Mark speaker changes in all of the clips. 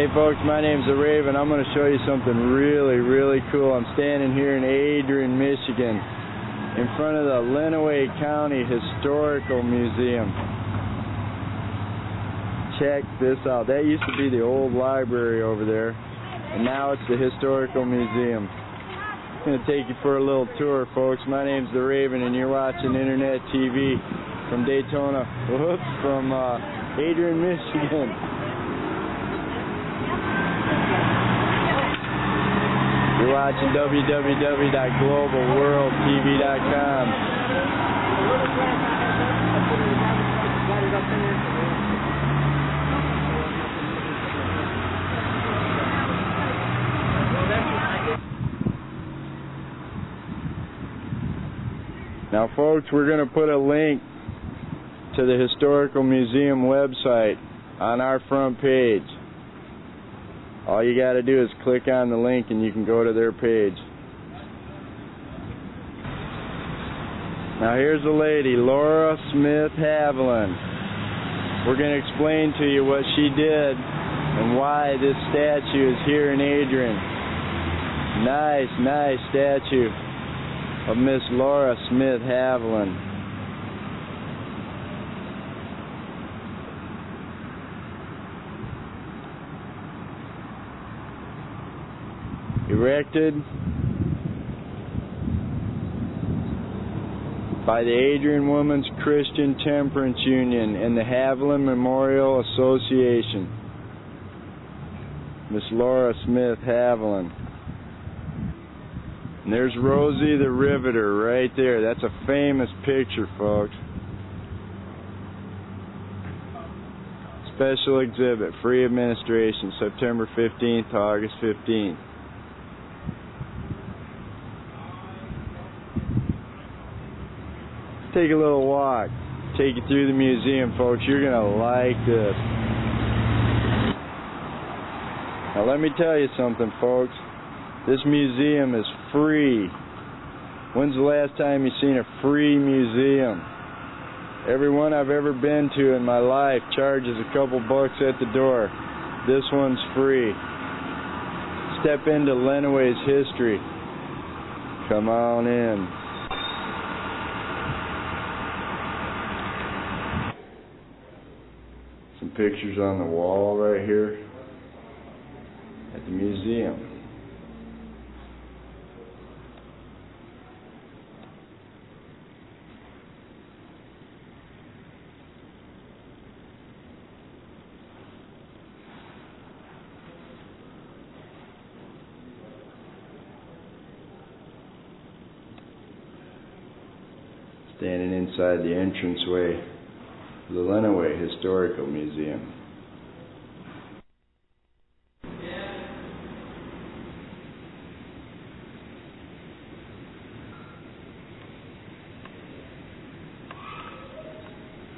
Speaker 1: Hey folks, my name's The Raven. I'm going to show you something really cool. I'm standing here in Adrian, Michigan, in front of the Lenawee County Historical Museum. Check this out. That used to be the old library over there, and now it's the Historical Museum. I'm going to take you for a little tour, folks. My name's The Raven, and you're watching Internet TV from Daytona, from Adrian, Michigan. You're watching www.globalworldtv.com. Now, folks, we're going to put a link to the Historical Museum website on our front page. All you got to do is click on the link and you can go to their page. Now here's a lady, Laura Smith Haviland. We're going to explain to you what she did and why this statue is here in Adrian. Nice statue of Miss Laura Smith Haviland. Erected by the Adrian Women's Christian Temperance Union and the Haviland Memorial Association. Miss Laura Smith Haviland. And there's Rosie the Riveter right there. That's a famous picture, folks. Special exhibit, free administration, September 15th to August 15th. Take a little walk, take you through the museum, folks. You're going to like this. Now let me tell you something, folks. This museum is free. When's the last time you've seen a free museum? Every one I've ever been to in my life charges a couple bucks at the door. This one's free. Step into Lenawee's history. Come on in. Some pictures on the wall right here at the museum. Standing inside the entranceway the Lenawee Historical Museum.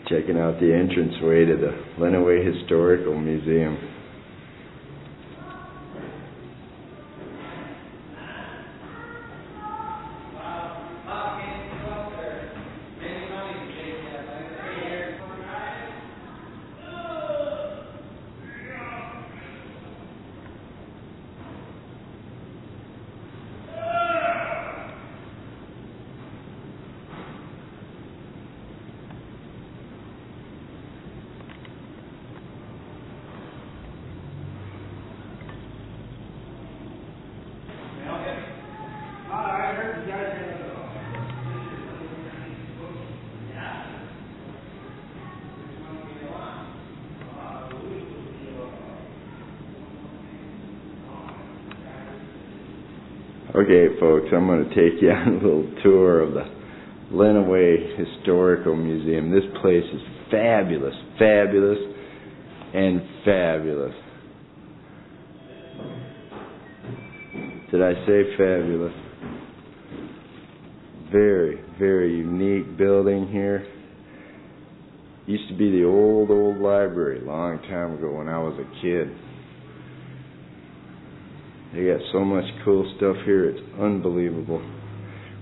Speaker 1: Checking out the entranceway to the Lenawee Historical Museum. Okay, folks, I'm going to take you on a little tour of the Lenawee Historical Museum. This place is fabulous, and fabulous. Did I say fabulous? Very unique building here. Used to be the old library a long time ago when I was a kid. They got so much cool stuff here, it's unbelievable.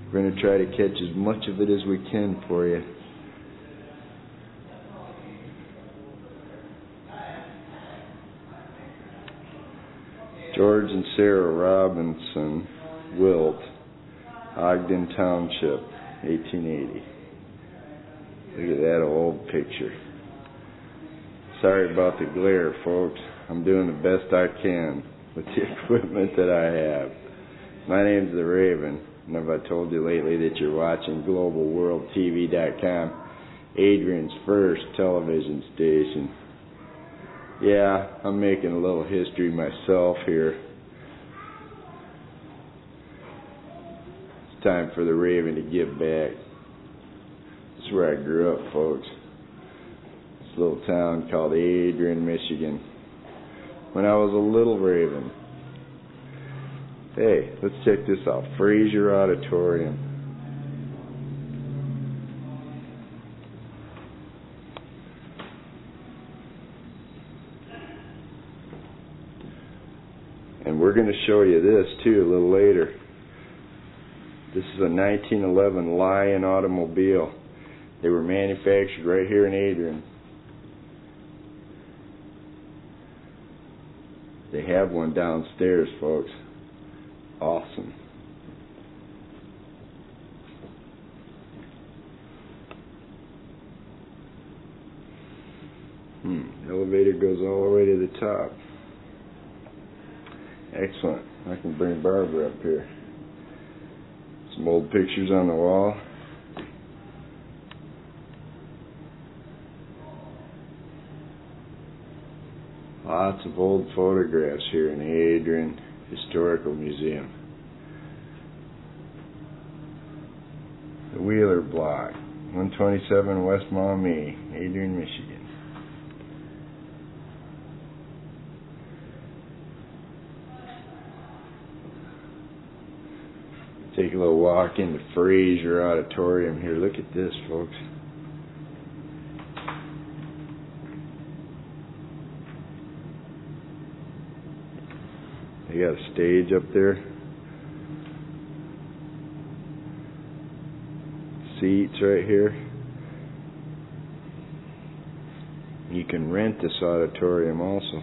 Speaker 1: We're going to try to catch as much of it as we can for you. George and Sarah Robinson Wilt, Ogden Township, 1880. Look at that old picture. Sorry about the glare, folks. I'm doing the best I can with the equipment that I have. My name's The Raven, and have I told you lately that you're watching GlobalWorldTV.com, Adrian's first television station. Yeah, I'm making a little history myself here. It's time for The Raven to give back. This is where I grew up, folks. This little town called Adrian, Michigan. When I was a little raven. Hey, let's check this out. Fraser Auditorium. And we're going to show you this too a little later. This is a 1911 Lion automobile. They were manufactured right here in Adrian. They have one downstairs, folks. Awesome. The elevator goes all the way to the top. Excellent. I can bring Barbara up here. Some old pictures on the wall. Lots of old photographs here in the Adrian Historical Museum. The Wheeler Block, 127 West Maumee, Adrian, Michigan. Take a little walk into Fraser Auditorium here. Look at this, folks. They got a stage up there. Seats right here. You can rent this auditorium also.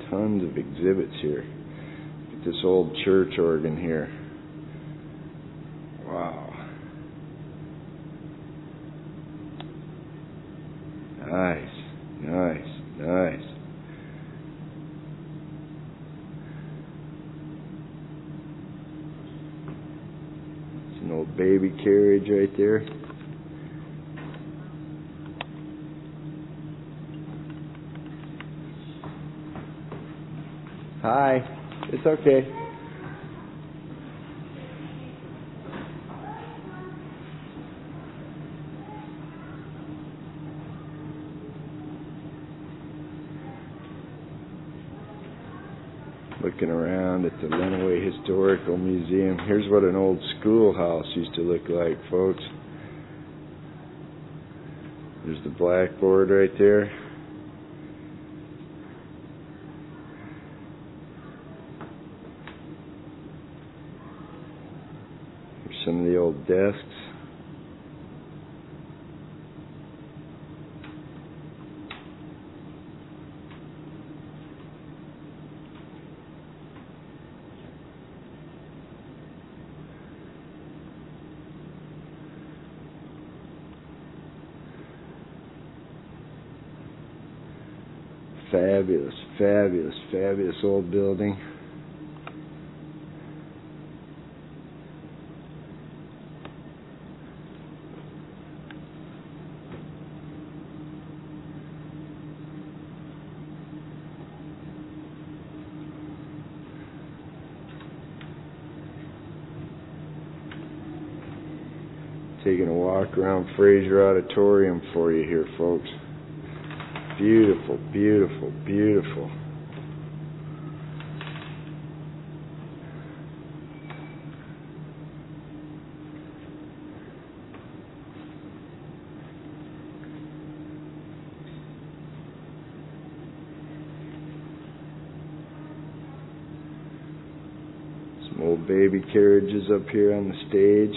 Speaker 1: Tons of exhibits here. Look at this old church organ here. Wow. Nice. Nice, nice. It's an old baby carriage right there. Hi, it's okay. Looking around at the Lenawee Historical Museum. Here's what an old schoolhouse used to look like, folks. There's the blackboard right there. Here's some of the old desks. Fabulous, fabulous, fabulous old building. Taking a walk around Fraser Auditorium for you here, folks. Beautiful, beautiful, beautiful. Some old baby carriages up here on the stage.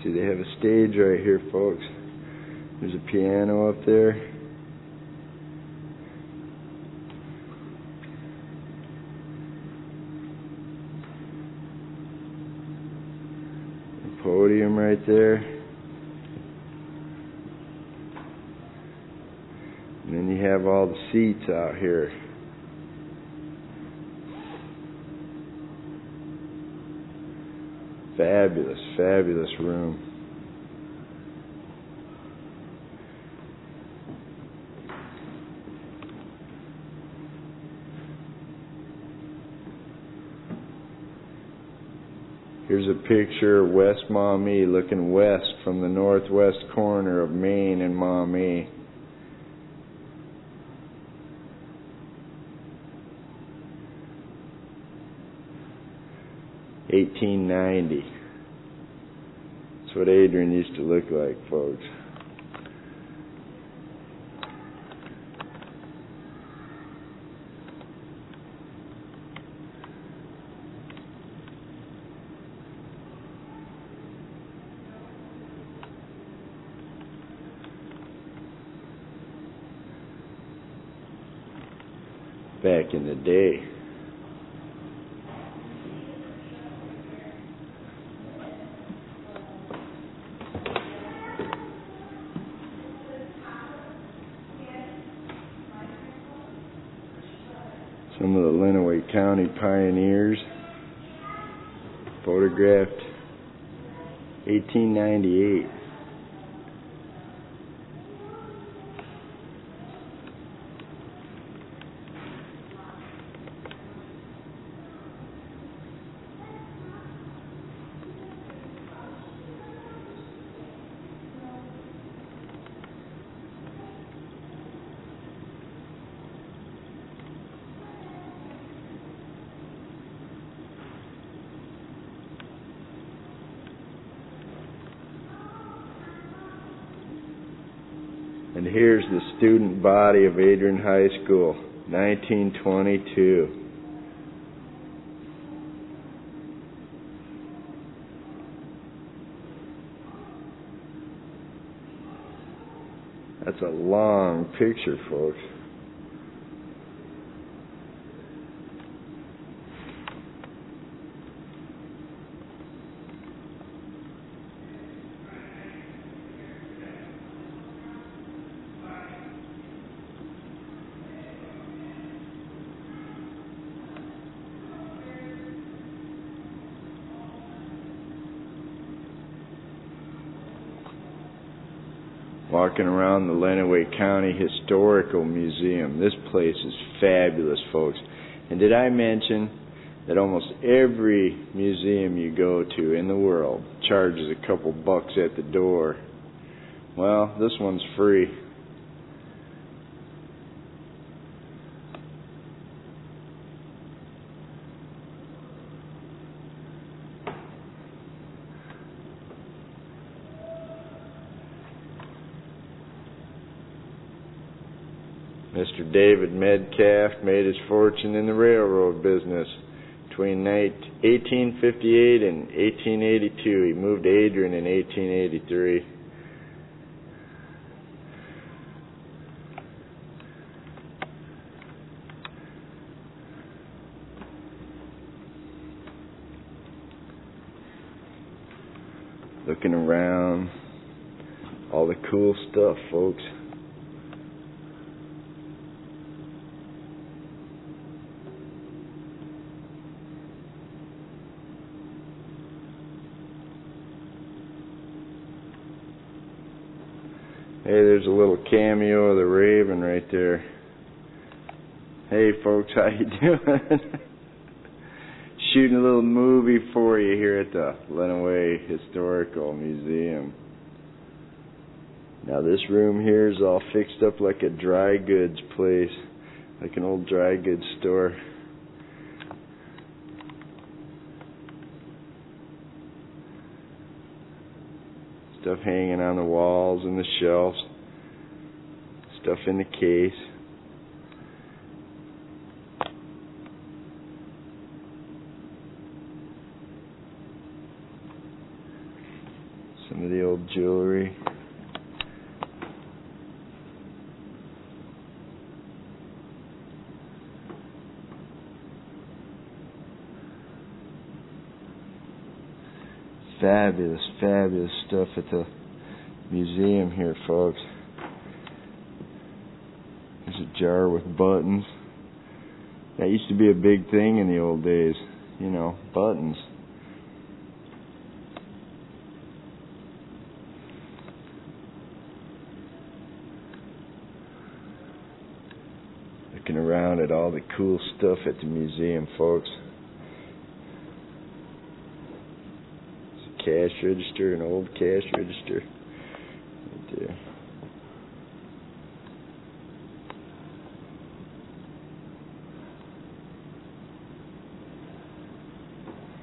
Speaker 1: See, they have a stage right here, folks. There's a piano up there. podium right there. And then you have all the seats out here. Fabulous, fabulous room. Here's a picture of West Maumee, looking west from the northwest corner of Maine and Maumee. $18.90. That's what Adrian used to look like, folks. Back in the day. Some of the Lenawee County pioneers, photographed 1898. And here's the student body of Adrian High School, 1922. That's a long picture, folks. Walking around the Lenawee County Historical Museum. This place is fabulous, folks. And did I mention that almost every museum you go to in the world charges a couple bucks at the door? Well, this one's free. Mr. David Metcalf made his fortune in the railroad business. Between 1858 and 1882, he moved to Adrian in 1883. Looking around, all the cool stuff, folks. Hey, there's a little cameo of the Raven right there. Hey, folks, how you doing? Shooting a little movie for you here at the Lenawee Historical Museum. Now, this room here is all fixed up like a dry goods place, like an old dry goods store. Stuff hanging on the walls and the shelves. Stuff in the case. Some of the old jewelry. Fabulous, fabulous stuff at the museum here, folks. There's a jar with buttons. That used to be a big thing in the old days, you know, buttons. Looking around at all the cool stuff at the museum, folks. It's a cash register, an old cash register. Right there.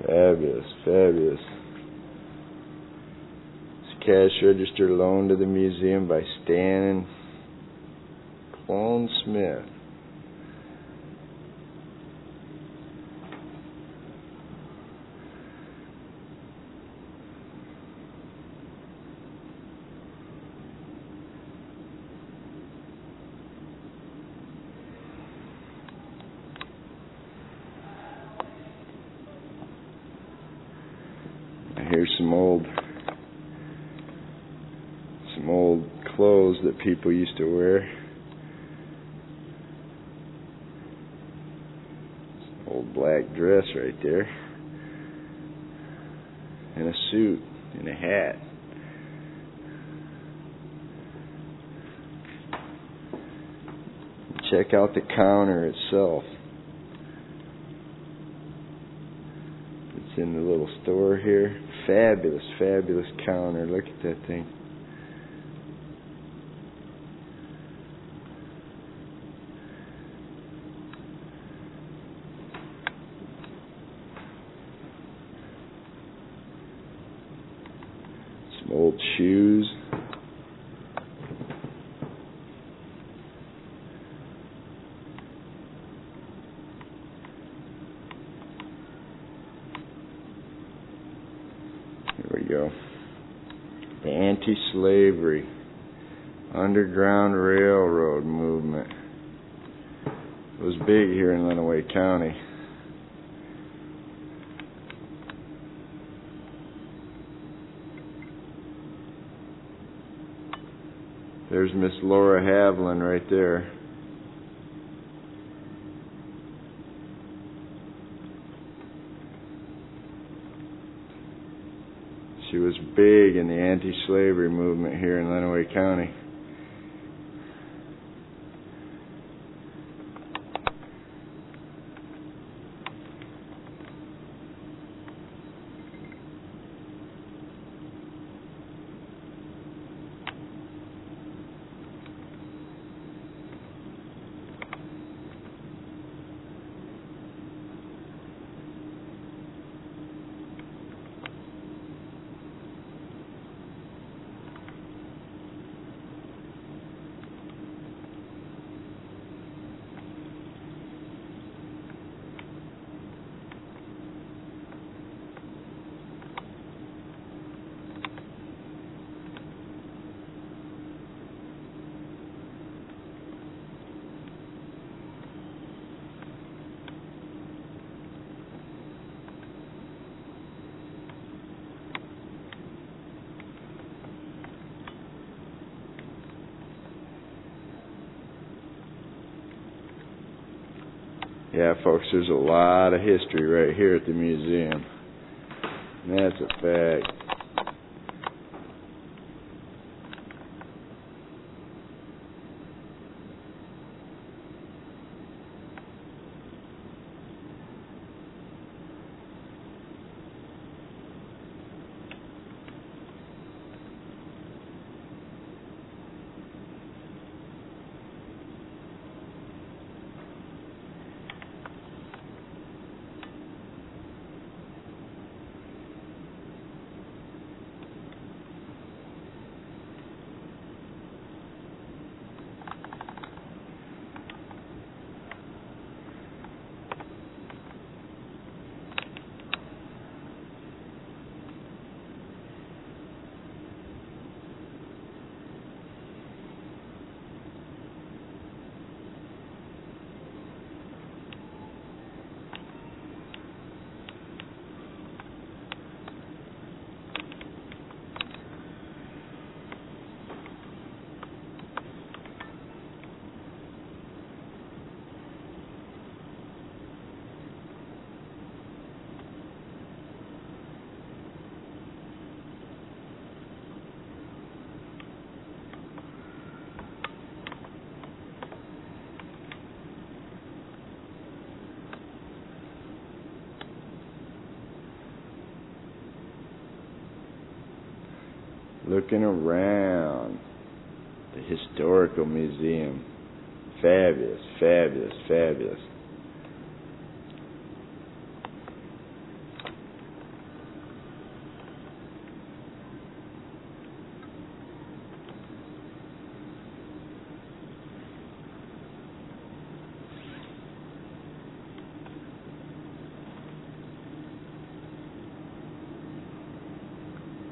Speaker 1: Fabulous, fabulous. It's a cash register loaned to the museum by Stan and Clone Smith. Here's some old clothes that people used to wear. Old black dress right there. And a suit and a hat. Check out the counter itself. It's in the little store here. Fabulous, fabulous counter. Look at that thing. Some old shoes. Here we go. The anti-slavery Underground Railroad movement. It was big here in Lenawee County. There's Miss Laura Havlin right there. She was big in the anti-slavery movement here in Lenawee County. Yeah, folks, there's a lot of history right here at the museum. And that's a fact. looking around the historical museum. Fabulous, fabulous, fabulous.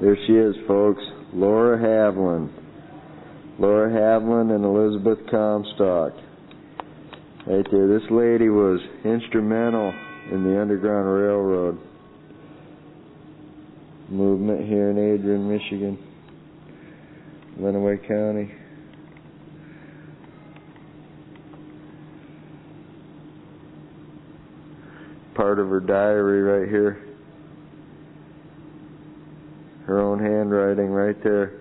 Speaker 1: There she is, folks, Laura Havlin. Laura Havlin and Elizabeth Comstock. Right there. This lady was instrumental in the Underground Railroad movement here in Adrian, Michigan, Lenawee County. Part of her diary right here. Her own handwriting right there.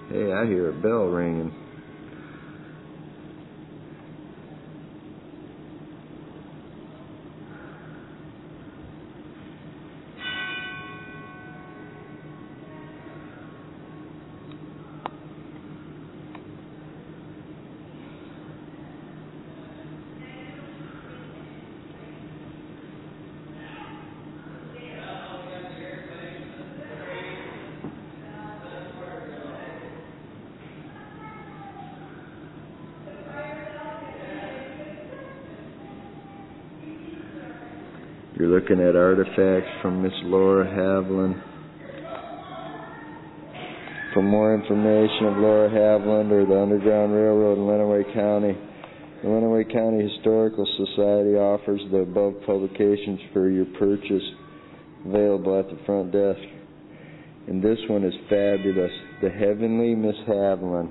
Speaker 1: Hey, I hear a bell ringing. You're looking at artifacts from Miss Laura Havlin. For more information of Laura Havlin or the Underground Railroad in Lenawee County, the Lenawee County Historical Society offers the above publications for your purchase, available at the front desk. And this one is fabulous, The Heavenly Miss Havlin.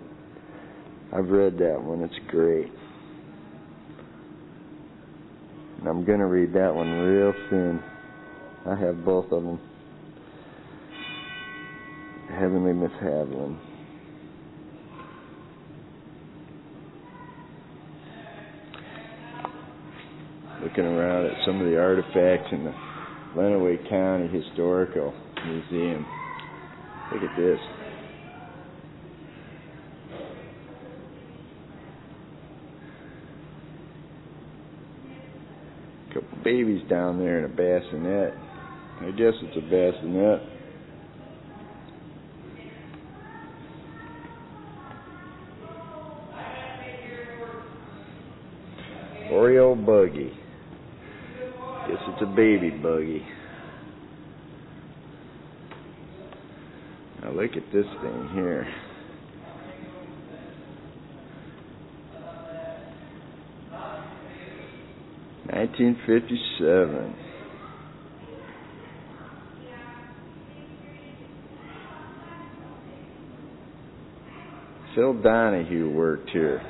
Speaker 1: I've read that one, it's great. And I'm going to read that one real soon. I have both of them. Heavenly Miss Havlin. Looking around at some of the artifacts in the Lenawee County Historical Museum. Look at this. Couple babies down there in a bassinet. I guess it's a bassinet. Oreo buggy. Guess it's a baby buggy. Now look at this thing here. (1957). Phil Donahue worked here.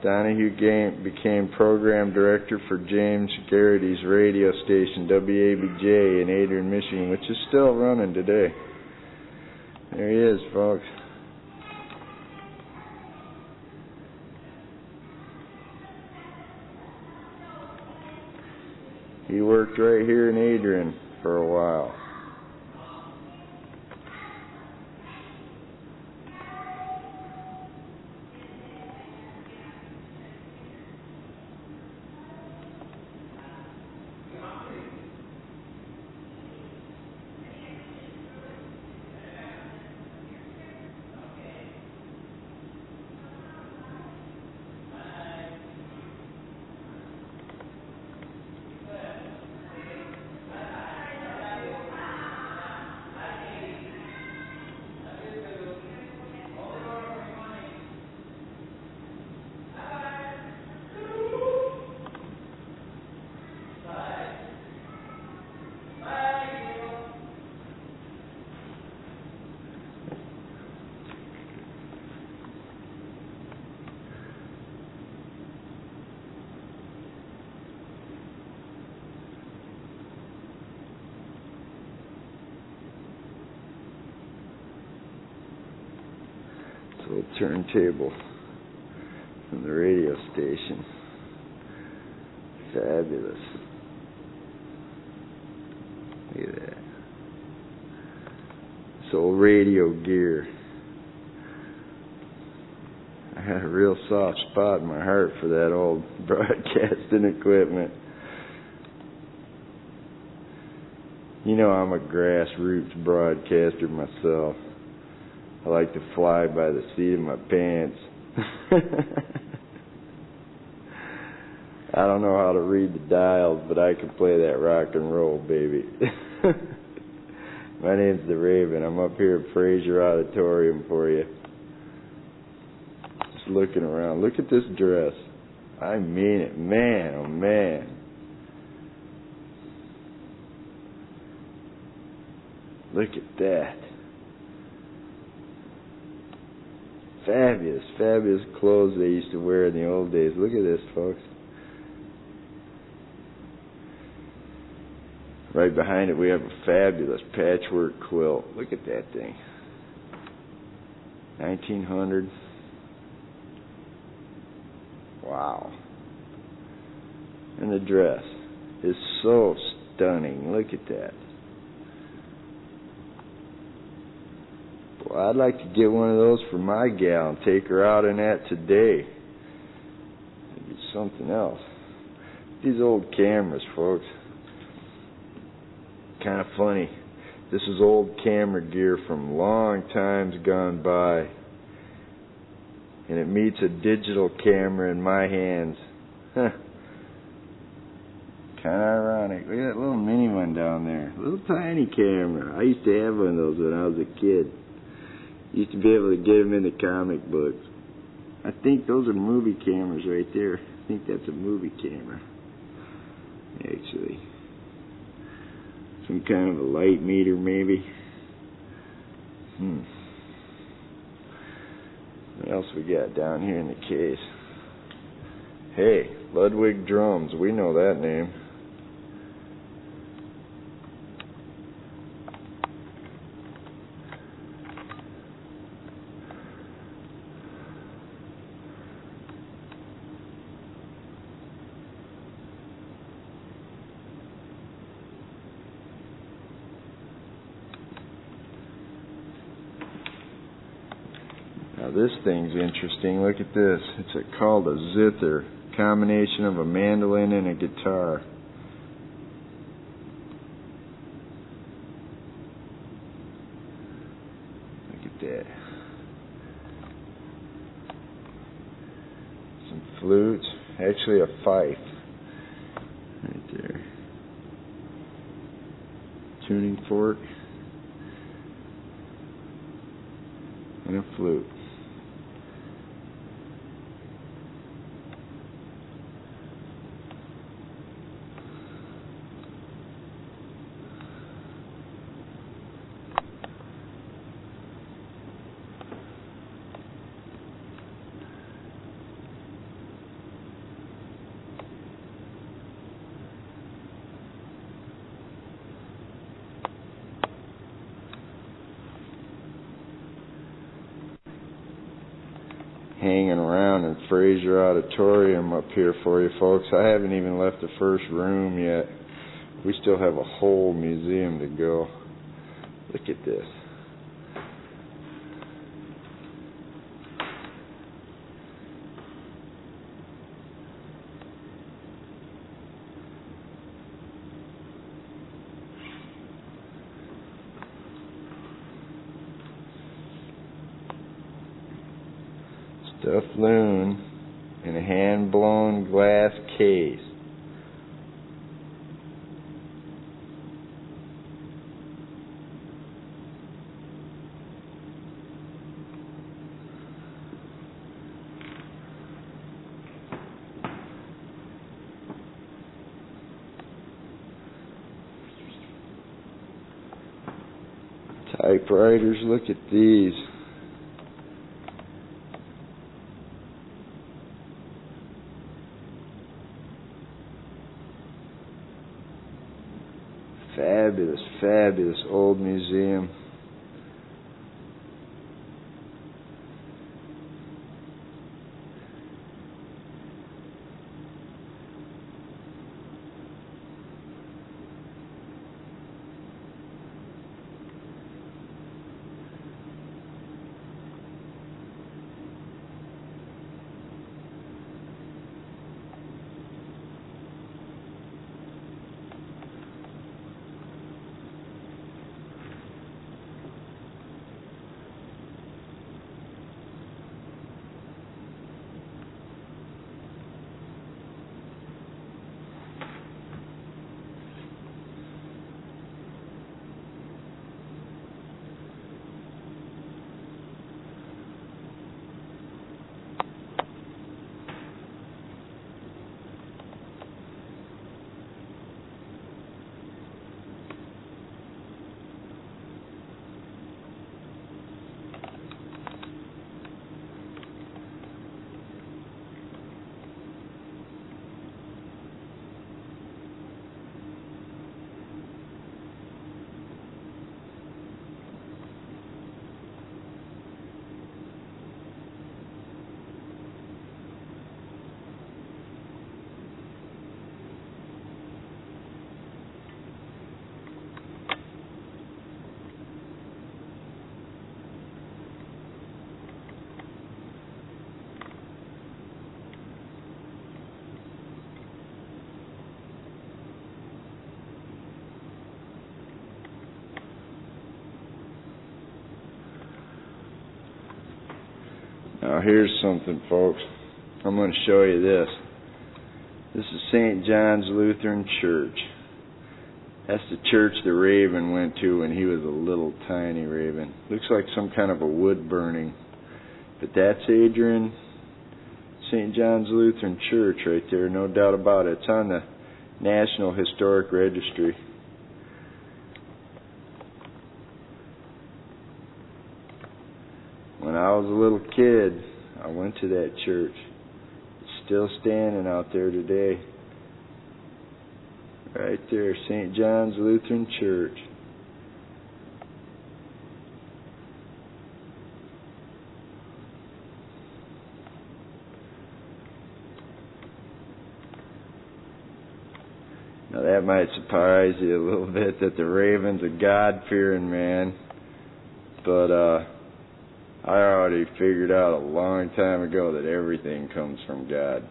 Speaker 1: Donahue became program director for James Garrity's radio station, WABJ, in Adrian, Michigan, which is still running today. There he is, folks. He worked right here in Adrian for a while. turntable from the radio station. Fabulous. Look at that. This old radio gear. I had a real soft spot in my heart for that old broadcasting equipment. You know, I'm a grassroots broadcaster myself. I like to fly by the seat of my pants. I don't know how to read the dials, but I can play that rock and roll, baby. My name's The Raven. I'm up here at Fraser Auditorium for you. Just looking around. Look at this dress. I mean it. Man, oh man. Look at that. Fabulous, fabulous clothes they used to wear in the old days. Look at this, folks. Right behind it we have a fabulous patchwork quilt. Look at that thing. 1900. Wow. And the dress is so stunning. Look at that. Well, I'd like to get one of those for my gal and take her out in that today. It'd be something else. These old cameras, folks. Kind of funny. This is old camera gear from long times gone by. And it meets a digital camera in my hands. Huh. Kind of ironic. Look at that little mini one down there. Little tiny camera. I used to have one of those when I was a kid. Used to be able to get them in the comic books. I think those are movie cameras right there. I think that's a movie camera. Actually. Some kind of a light meter, maybe. What else we got down here in the case? Hey, Ludwig Drums. We know that name. Now this thing's interesting. Look at this. It's called a zither. Combination of a mandolin and a guitar. Look at that. Some flutes. Actually a fife. Right there. Tuning fork. And a flute. Hanging around in Fraser Auditorium up here for you folks. I haven't even left the first room yet. We still have a whole museum to go. Look at this. Stuffed loon in a hand-blown glass case. Typewriters, look at these. Fabulous, fabulous old museum. Now here's something, folks. I'm going to show you this. This is St. John's Lutheran Church. That's the church the Raven went to when he was a little tiny Raven. Looks like some kind of a wood burning. But that's Adrian, St. John's Lutheran Church right there, no doubt about it. It's on the National Historic Registry. When I was a little kid, I went to that church. It's still standing out there today. Right there, St. John's Lutheran Church. Now that might surprise you a little bit that the Raven's a God-fearing man, but I already figured out a long time ago that everything comes from God.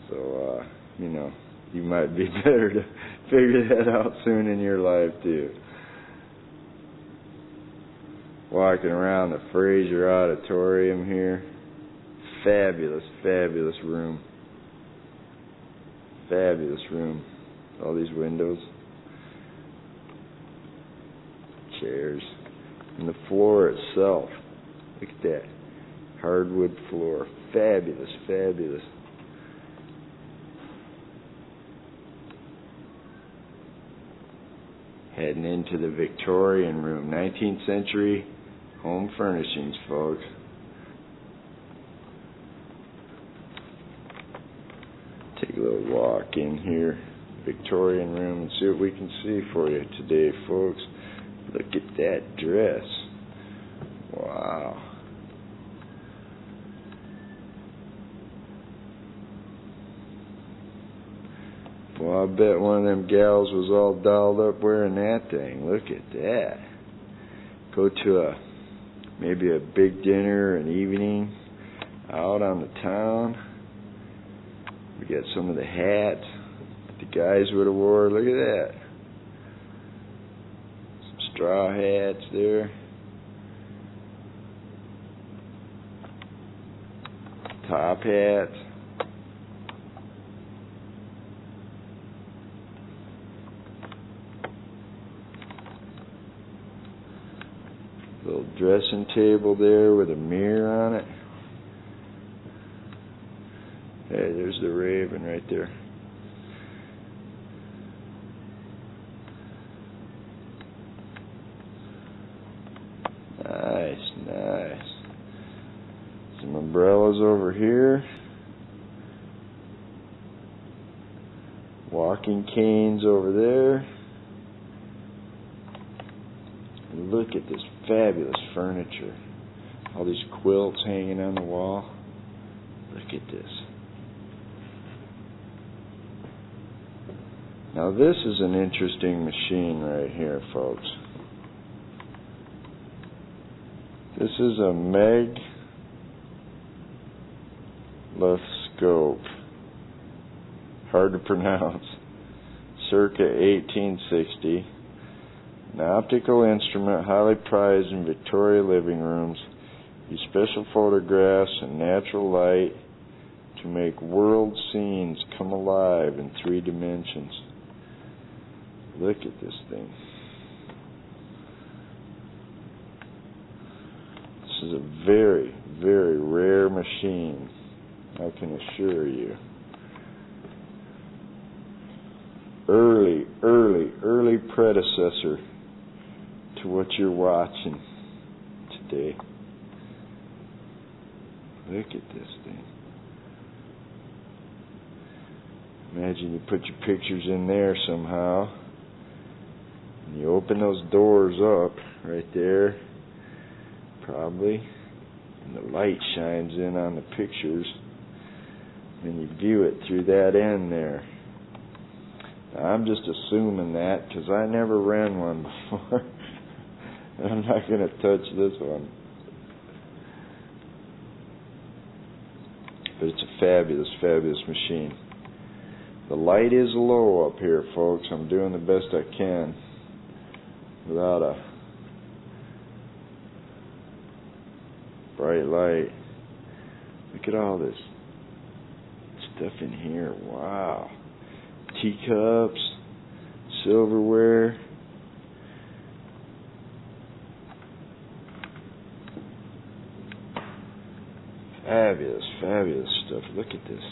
Speaker 1: So, you might be better to figure that out soon in your life, too. Walking around the Fraser Auditorium here. Fabulous, fabulous room. Fabulous room. All these windows. Chairs. And the floor itself. Look at that. Hardwood floor. Fabulous, fabulous. Heading into the Victorian room. 19th century home furnishings, folks. Take a little walk in here. Victorian room and see what we can see for you today, folks. Look at that dress. Wow. Well, I bet one of them gals was all dolled up wearing that thing. Look at that. Go to maybe a big dinner or an evening out on the town. We got some of the hats the guys would have wore. Look at that. Some straw hats there. Top hats. Little dressing table there with a mirror on it. Hey, there's the Raven right there. Nice, nice. Some umbrellas over here. Walking canes over there. And look at this fabulous furniture. All these quilts hanging on the wall. Look at this. Now this is an interesting machine right here, folks. This is a megaloscope. Hard to pronounce. Circa 1860. An optical instrument highly prized in Victoria living rooms. Use special photographs and natural light to make world scenes come alive in 3 dimensions. Look at this thing. This is a very, very rare machine, I can assure you. Early predecessor to what you're watching today. Look at this thing. Imagine you put your pictures in there somehow. And you open those doors up right there, probably, and the light shines in on the pictures, and you view it through that end there. Now, I'm just assuming that because I never ran one before. I'm not going to touch this one. But it's a fabulous, fabulous machine. The light is low up here, folks. I'm doing the best I can without bright light. Look at all this stuff in here. Wow. Teacups, silverware. Fabulous, fabulous stuff. Look at this.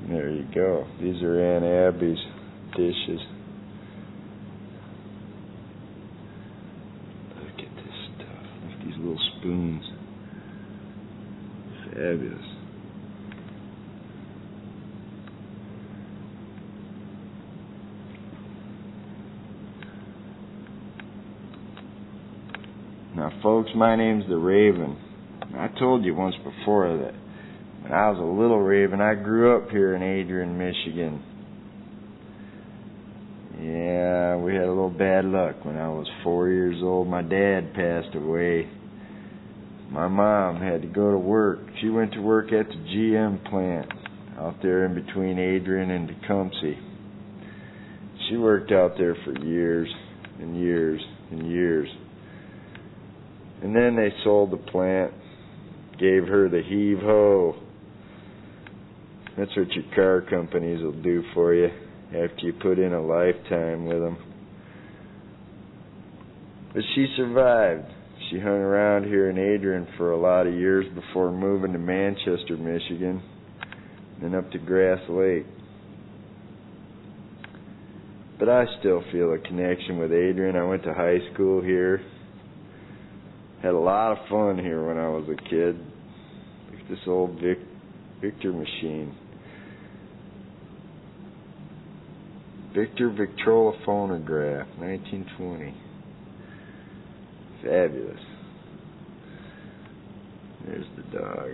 Speaker 1: There you go. These are Aunt Abby's dishes. Look at this stuff. Look at these little spoons. Fabulous. Now, folks, my name's the Raven. I told you once before that when I was a little raven, I grew up here in Adrian, Michigan. Yeah, we had a little bad luck. When I was 4 years old, my dad passed away. My mom had to go to work. She went to work at the GM plant out there in between Adrian and Tecumseh. She worked out there for years and years and years. And then they sold the plant, gave her the heave-ho. That's what your car companies will do for you after you put in a lifetime with them. But she survived. She hung around here in Adrian for a lot of years before moving to Manchester, Michigan, then up to Grass Lake. But I still feel a connection with Adrian. I went to high school here. Had a lot of fun here when I was a kid. Look at this old Victor machine. Victor Victrola phonograph, 1920. Fabulous. There's the dog.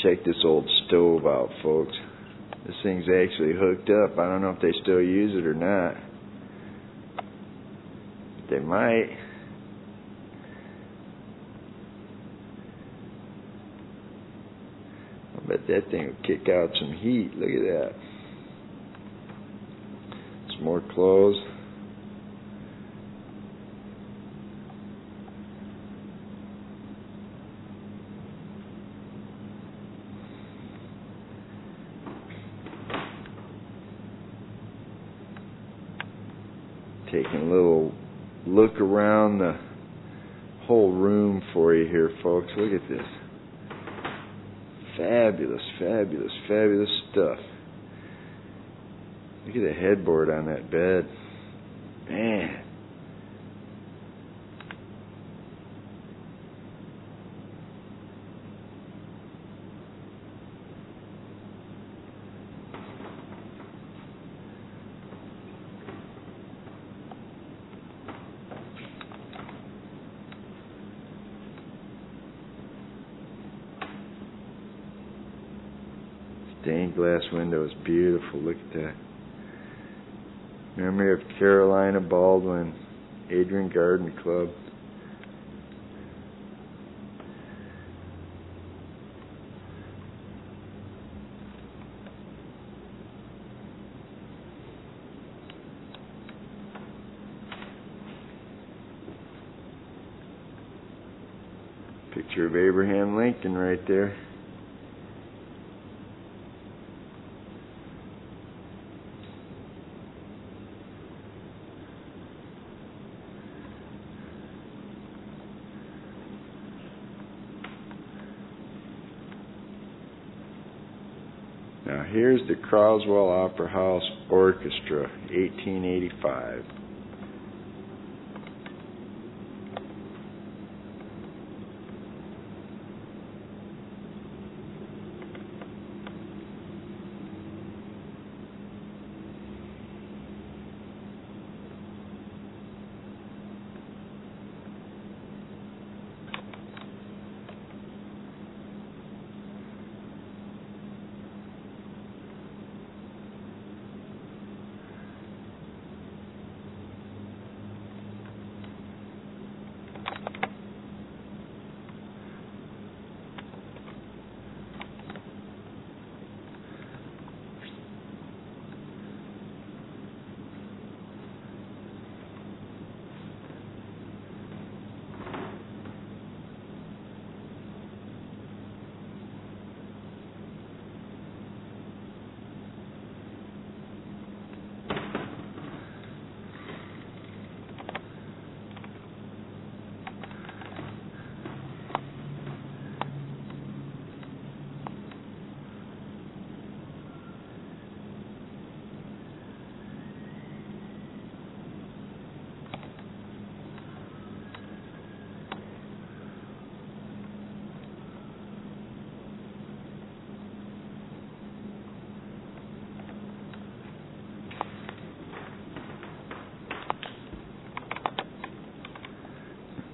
Speaker 1: Check this old stove out, folks. This thing's actually hooked up. I don't know if they still use it or not. They might. I bet that thing will kick out some heat. Look at that. Some more clothes. Taking a little look around the whole room for you here, folks. Look at this. Fabulous, fabulous, fabulous stuff. Look at the headboard on that bed. Man. Stained glass window is beautiful. Look at that. Memory of Carolina Baldwin, Adrian Garden Club. Picture of Abraham Lincoln right there. Now here's the Croswell Opera House Orchestra, 1885.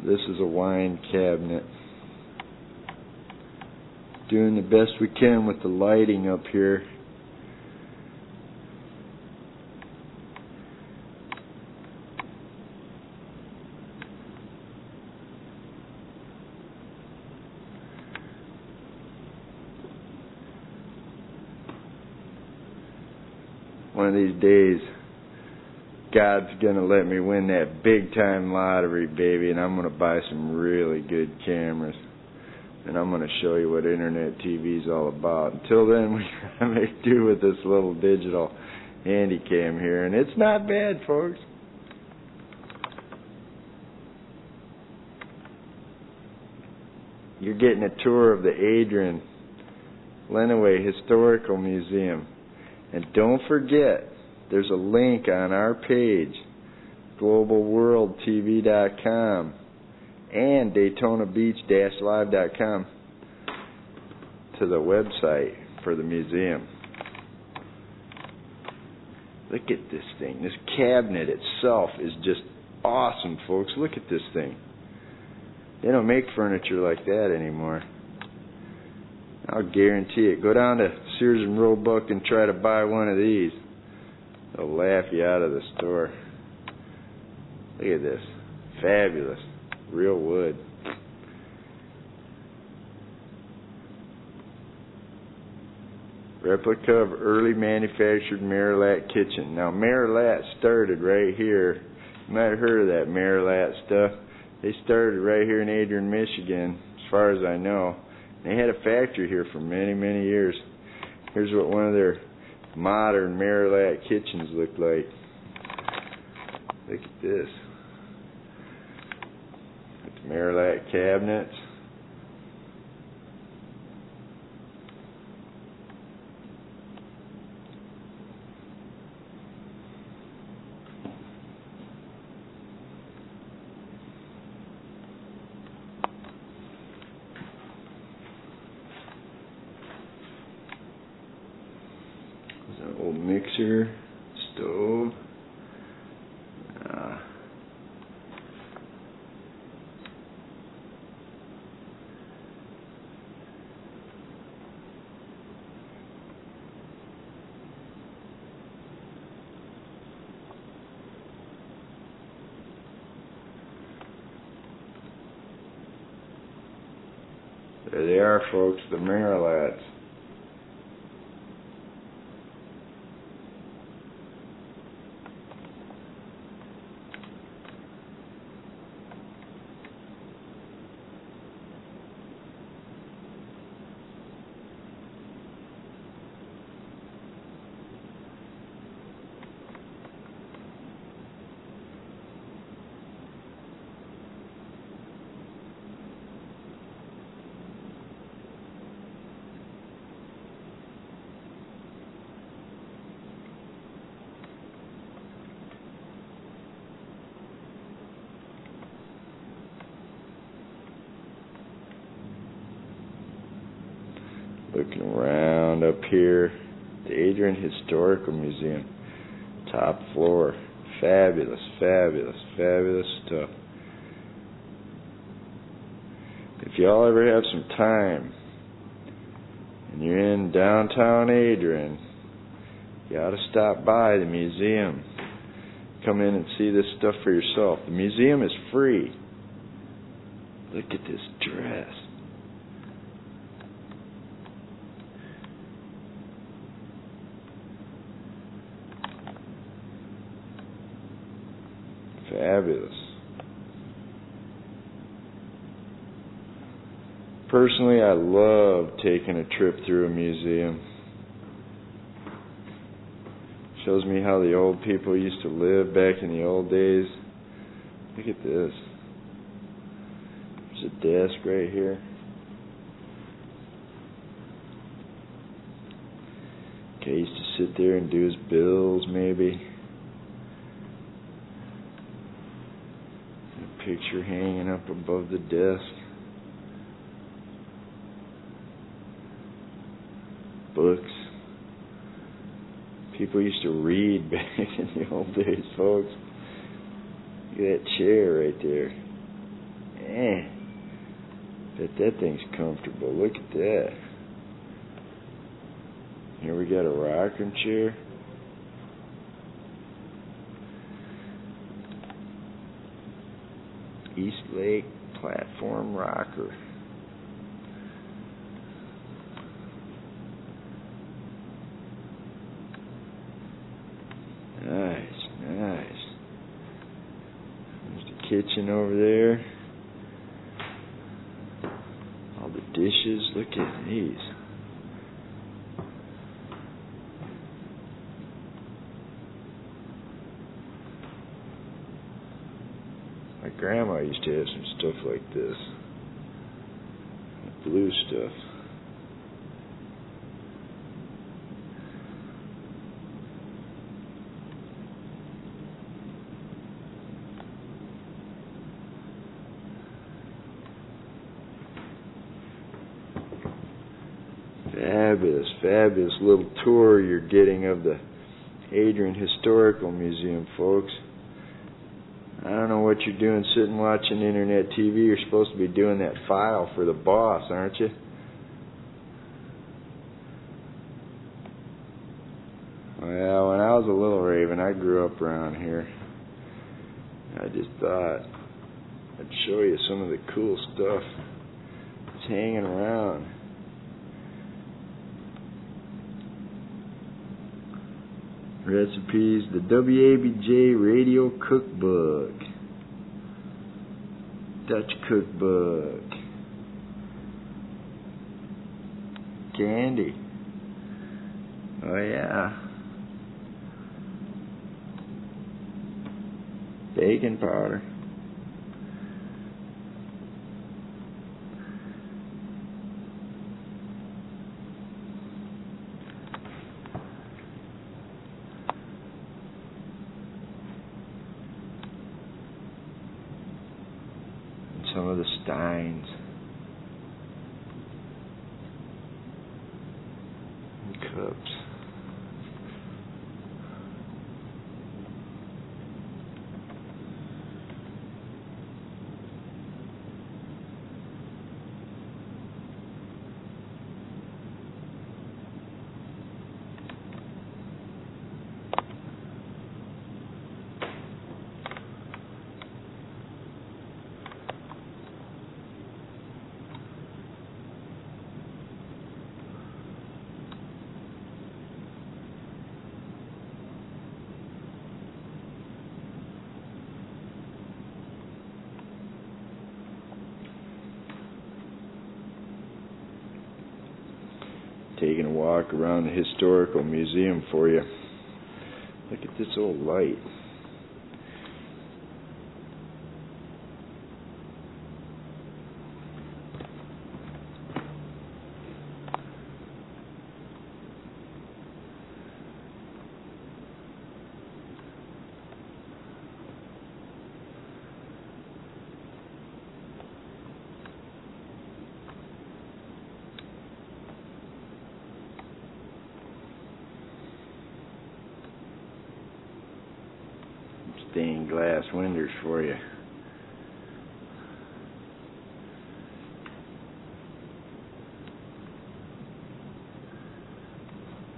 Speaker 1: This is a wine cabinet. Doing the best we can with the lighting up here. One of these days, God's gonna let me win that big time lottery, baby, and I'm gonna buy some really good cameras, and I'm gonna show you what internet TV's all about. Until then, we gotta make do with this little digital handy cam here, and it's not bad, folks. You're getting a tour of the Adrian Historical Museum, and don't forget, there's a link on our page, globalworldtv.com and DaytonaBeach-live.com, to the website for the museum. Look at this thing. This cabinet itself is just awesome, folks. Look at this thing. They don't make furniture like that anymore. I'll guarantee it. Go down to Sears and Roebuck and try to buy one of these. They'll laugh you out of the store. Look at this. Fabulous. Real wood. Replica of early manufactured Marilat kitchen. Now, Marilat started right here. You might have heard of that Marilat stuff. They started right here in Adrian, Michigan, as far as I know. They had a factory here for many, many years. Here's what one of their modern Marilat kitchens look like. Look at this. It's Marilat cabinets. There's an old mixer, stove. There they are, folks, the Marilats. Looking around up here, the Adrian Historical Museum, top floor. Fabulous, fabulous, fabulous stuff. If y'all ever have some time and you're in downtown Adrian, you ought to stop by the museum. Come in and see this stuff for yourself. The museum is free. Look at this dress. Fabulous. Personally, I love taking a trip through a museum. Shows me how the old people used to live back in the old days. Look at this. There's a desk right here. Okay, he used to sit there and do his bills, maybe. A picture hanging up above the desk. Books. People used to read back in the old days, folks. Look at that chair right there. Bet that thing's comfortable. Look at that. Here we got a rocking chair. East Lake platform rocker. Nice, nice. There's the kitchen over there. All the dishes. Look at these. My grandma used to have some stuff like this. Blue stuff. Fabulous, fabulous little tour you're getting of the Adrian Historical Museum, folks. I don't know what you're doing sitting watching internet TV. You're supposed to be doing that file for the boss, aren't you? Well, when I was a little raven, I grew up around here. I just thought I'd show you some of the cool stuff that's hanging around. Recipes, the WABJ Radio Cookbook, Dutch Cookbook, candy, oh yeah, baking powder, some of the steins and cups. Taking a walk around the historical museum for you. Look at this old light. stained glass windows for you.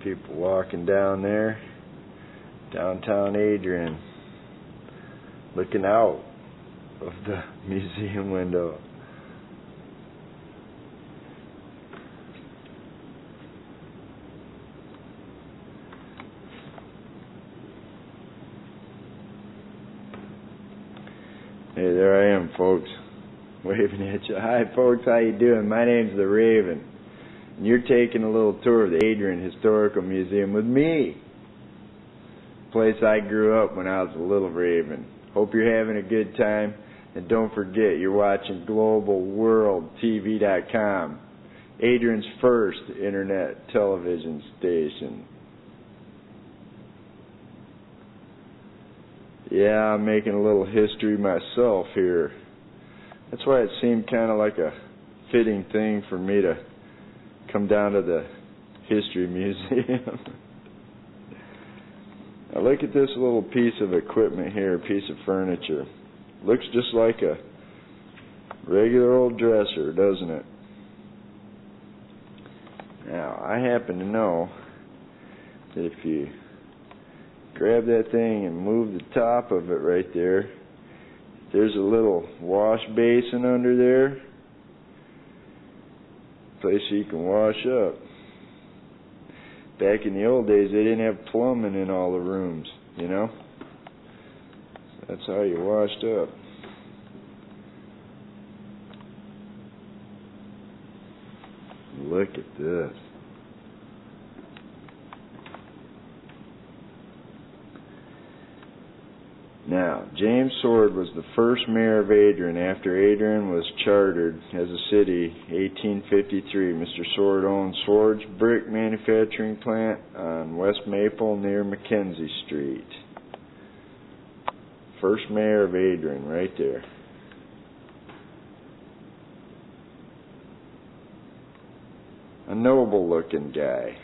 Speaker 1: People walking down there, downtown Adrian, looking out of the museum window. Hey, there I am, folks, waving at you. Hi, folks, how you doing? My name's the Raven, and you're taking a little tour of the Adrian Historical Museum with me. Place I grew up when I was a little Raven. Hope you're having a good time, and don't forget you're watching GlobalWorldTV.com, Adrian's first internet television station. Yeah, I'm making a little history myself here. That's why it seemed kind of like a fitting thing for me to come down to the History Museum. Now look at this little piece of equipment here, a piece of furniture. Looks just like a regular old dresser, doesn't it? Now, I happen to know that if you grab that thing and move the top of it right there, there's a little wash basin under there, place you can wash up. Back in the old days, they didn't have plumbing in all the rooms, you know? That's how you washed up. Look at this. Now, James Sword was the first mayor of Adrian after Adrian was chartered as a city, 1853. Mr. Sword owned Sword's brick manufacturing plant on West Maple near Mackenzie Street. First mayor of Adrian, right there. A noble-looking guy.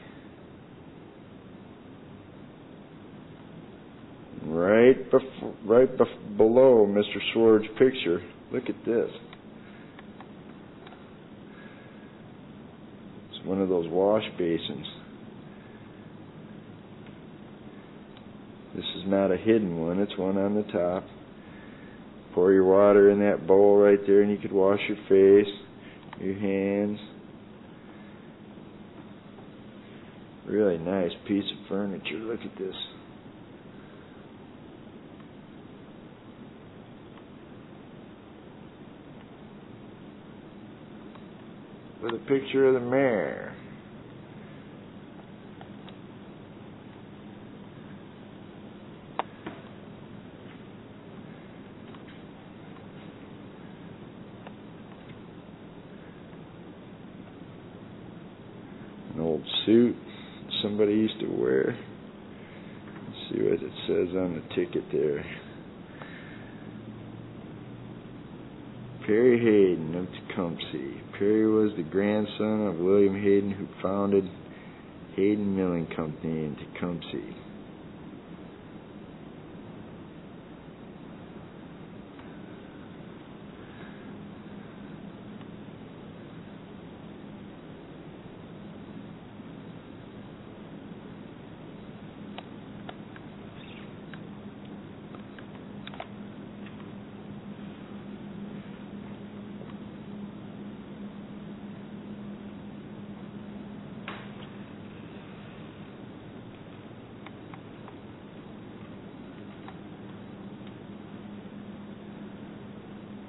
Speaker 1: Right below Mr. Sword's picture, look at this. It's one of those wash basins. This is not a hidden one, it's one on the top. Pour your water in that bowl right there and you could wash your face, your hands. Really nice piece of furniture, look at this. With a picture of the mayor. An old suit somebody used to wear. Let's see what it says on the ticket there. Perry Hayden of Tecumseh. Perry was the grandson of William Hayden, who founded Hayden Milling Company in Tecumseh.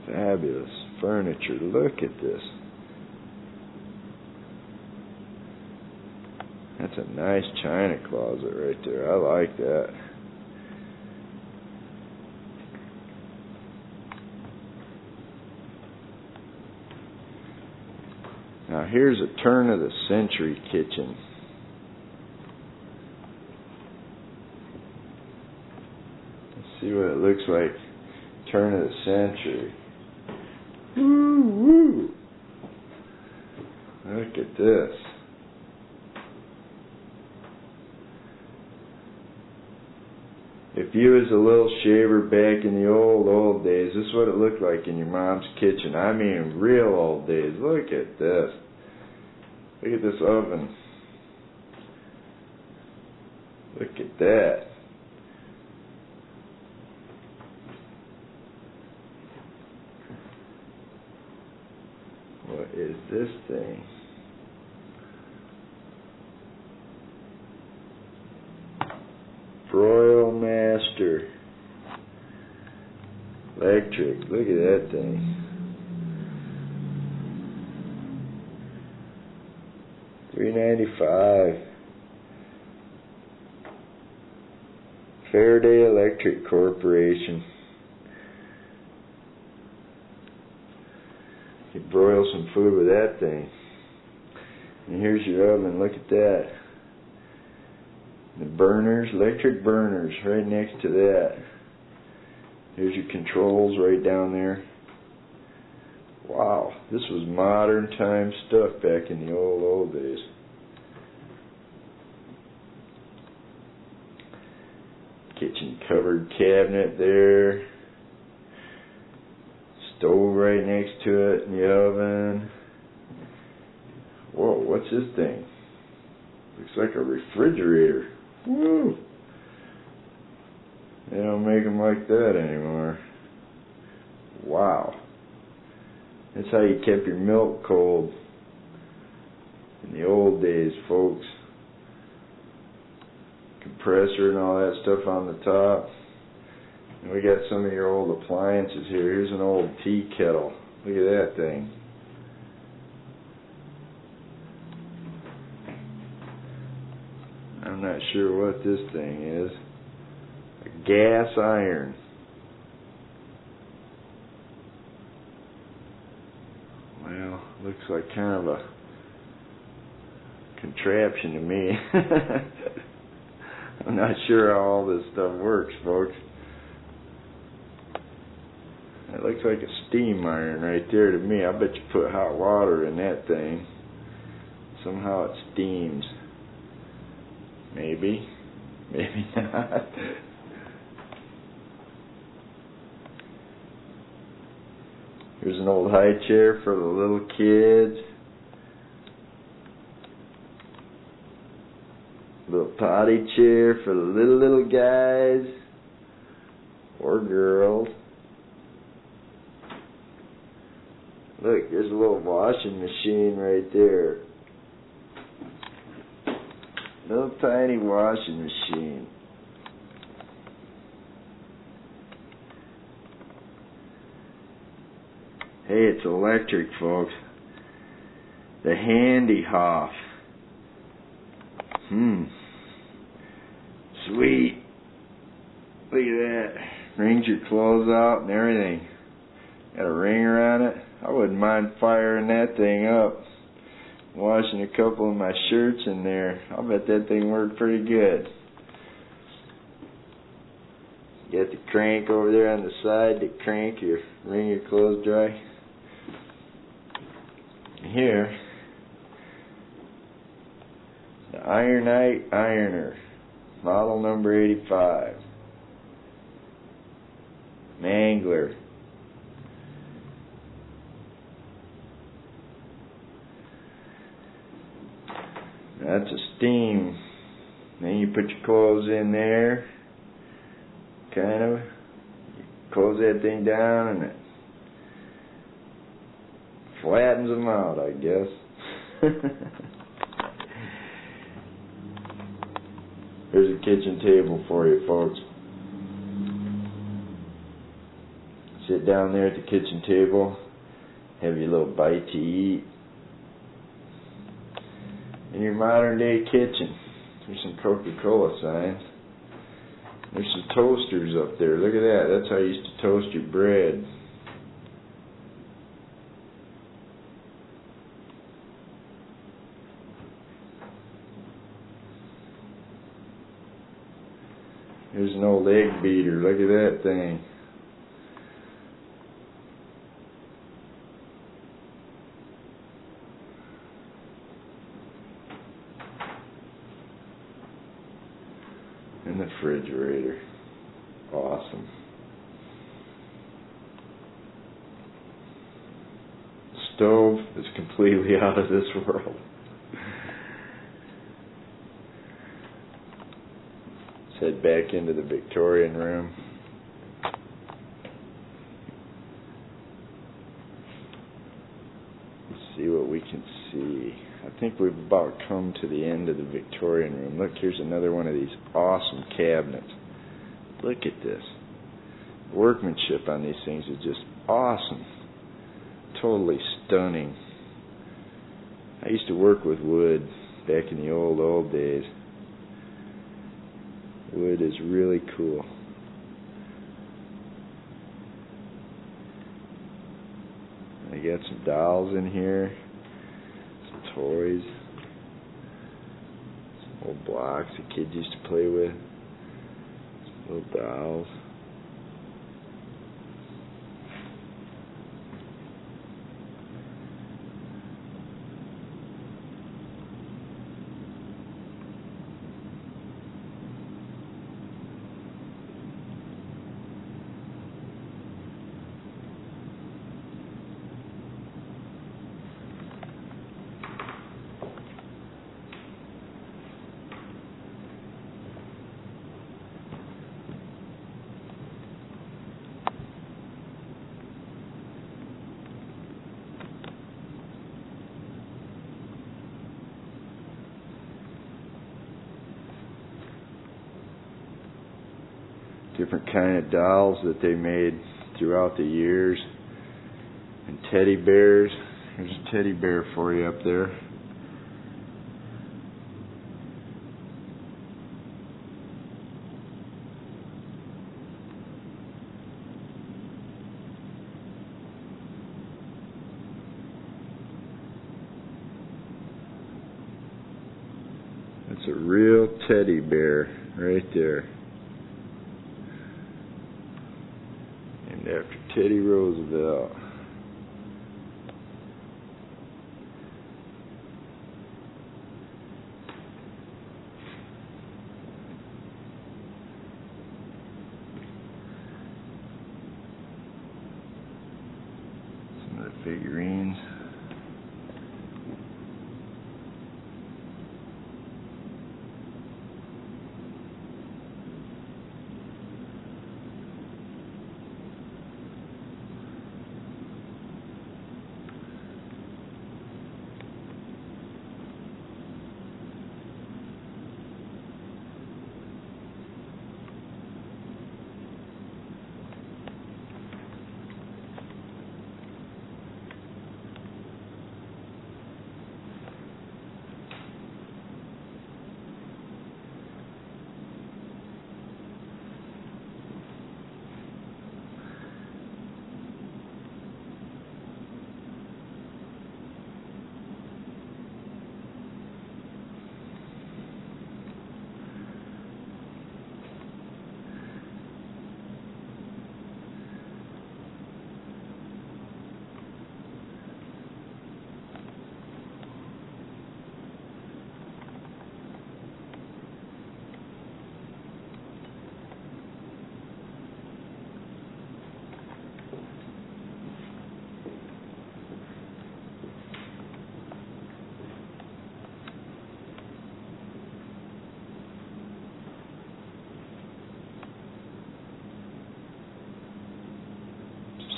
Speaker 1: Fabulous furniture. Look at this. That's a nice china closet right there. I like that. Now here's a turn of the century kitchen. Let's see what it looks like. Turn of the century. Woo woo! Look at this. If If you was a little shaver back in the old days, this is what it looked like in your mom's kitchen. I mean, real old days. Look at this. Look at this oven. Look at that. What is this thing? Broil Master Electric. Look at that thing. $3.95. Faraday Electric Corporation. You broil some food with that thing. And here's your oven. Look at that. The burners, electric burners, right next to that. Here's your controls right down there. Wow, this was modern time stuff back in the old days. Kitchen cupboard cabinet there. Stove right next to it in the oven. Whoa, what's this thing? Looks like a refrigerator. Woo! They don't make them like that anymore. Wow. That's how you kept your milk cold in the old days, folks. Compressor and all that stuff on the top. And we got some of your old appliances here. Here's an old tea kettle. Look at that thing. I'm not sure what this thing is. A gas iron. Well, looks like kind of a contraption to me. I'm not sure how all this stuff works, folks. It looks like a steam iron right there to me. I bet you put hot water in that thing. Somehow it steams. Maybe. Maybe not. Here's an old high chair for the little kids. Little potty chair for the little guys or girls. Look, there's a little washing machine right there. Little tiny washing machine. Hey, it's electric, folks. The Handy Hoff. Sweet. Look at that. Wrings your clothes out and everything. Got a ringer on it. I wouldn't mind firing that thing up. Washing a couple of my shirts in there. I'll bet that thing worked pretty good. You got the crank over there on the side to crank wring your clothes dry. Here, the Ironite Ironer, model number 85. Mangler. That's a steam. Then you put your clothes in there, kind of. You close that thing down and it flattens them out, I guess. Here's a kitchen table for you, folks. Sit down there at the kitchen table, have your little bite to eat. In your modern day kitchen, there's some Coca-Cola signs. There's some toasters up there. Look at that. That's how you used to toast your bread. Here's an old egg beater. Look at that thing. And the refrigerator. awesome. Stove is completely out of this world. Let's head back into the Victorian room. Let's see what we can see. I think we've about come to the end of the Victorian room. Look, here's another one of these awesome cabinets. Look at this. Workmanship on these things is just awesome. Totally stunning. I used to work with wood back in the old days. Wood is really cool. I got some dolls in here, some toys, some old blocks the kids used to play with, some little dolls. Different kind of dolls that they made throughout the years, and teddy bears. There's a teddy bear for you up there. That's a real teddy bear right there. After Teddy Roosevelt. Some of the figurines.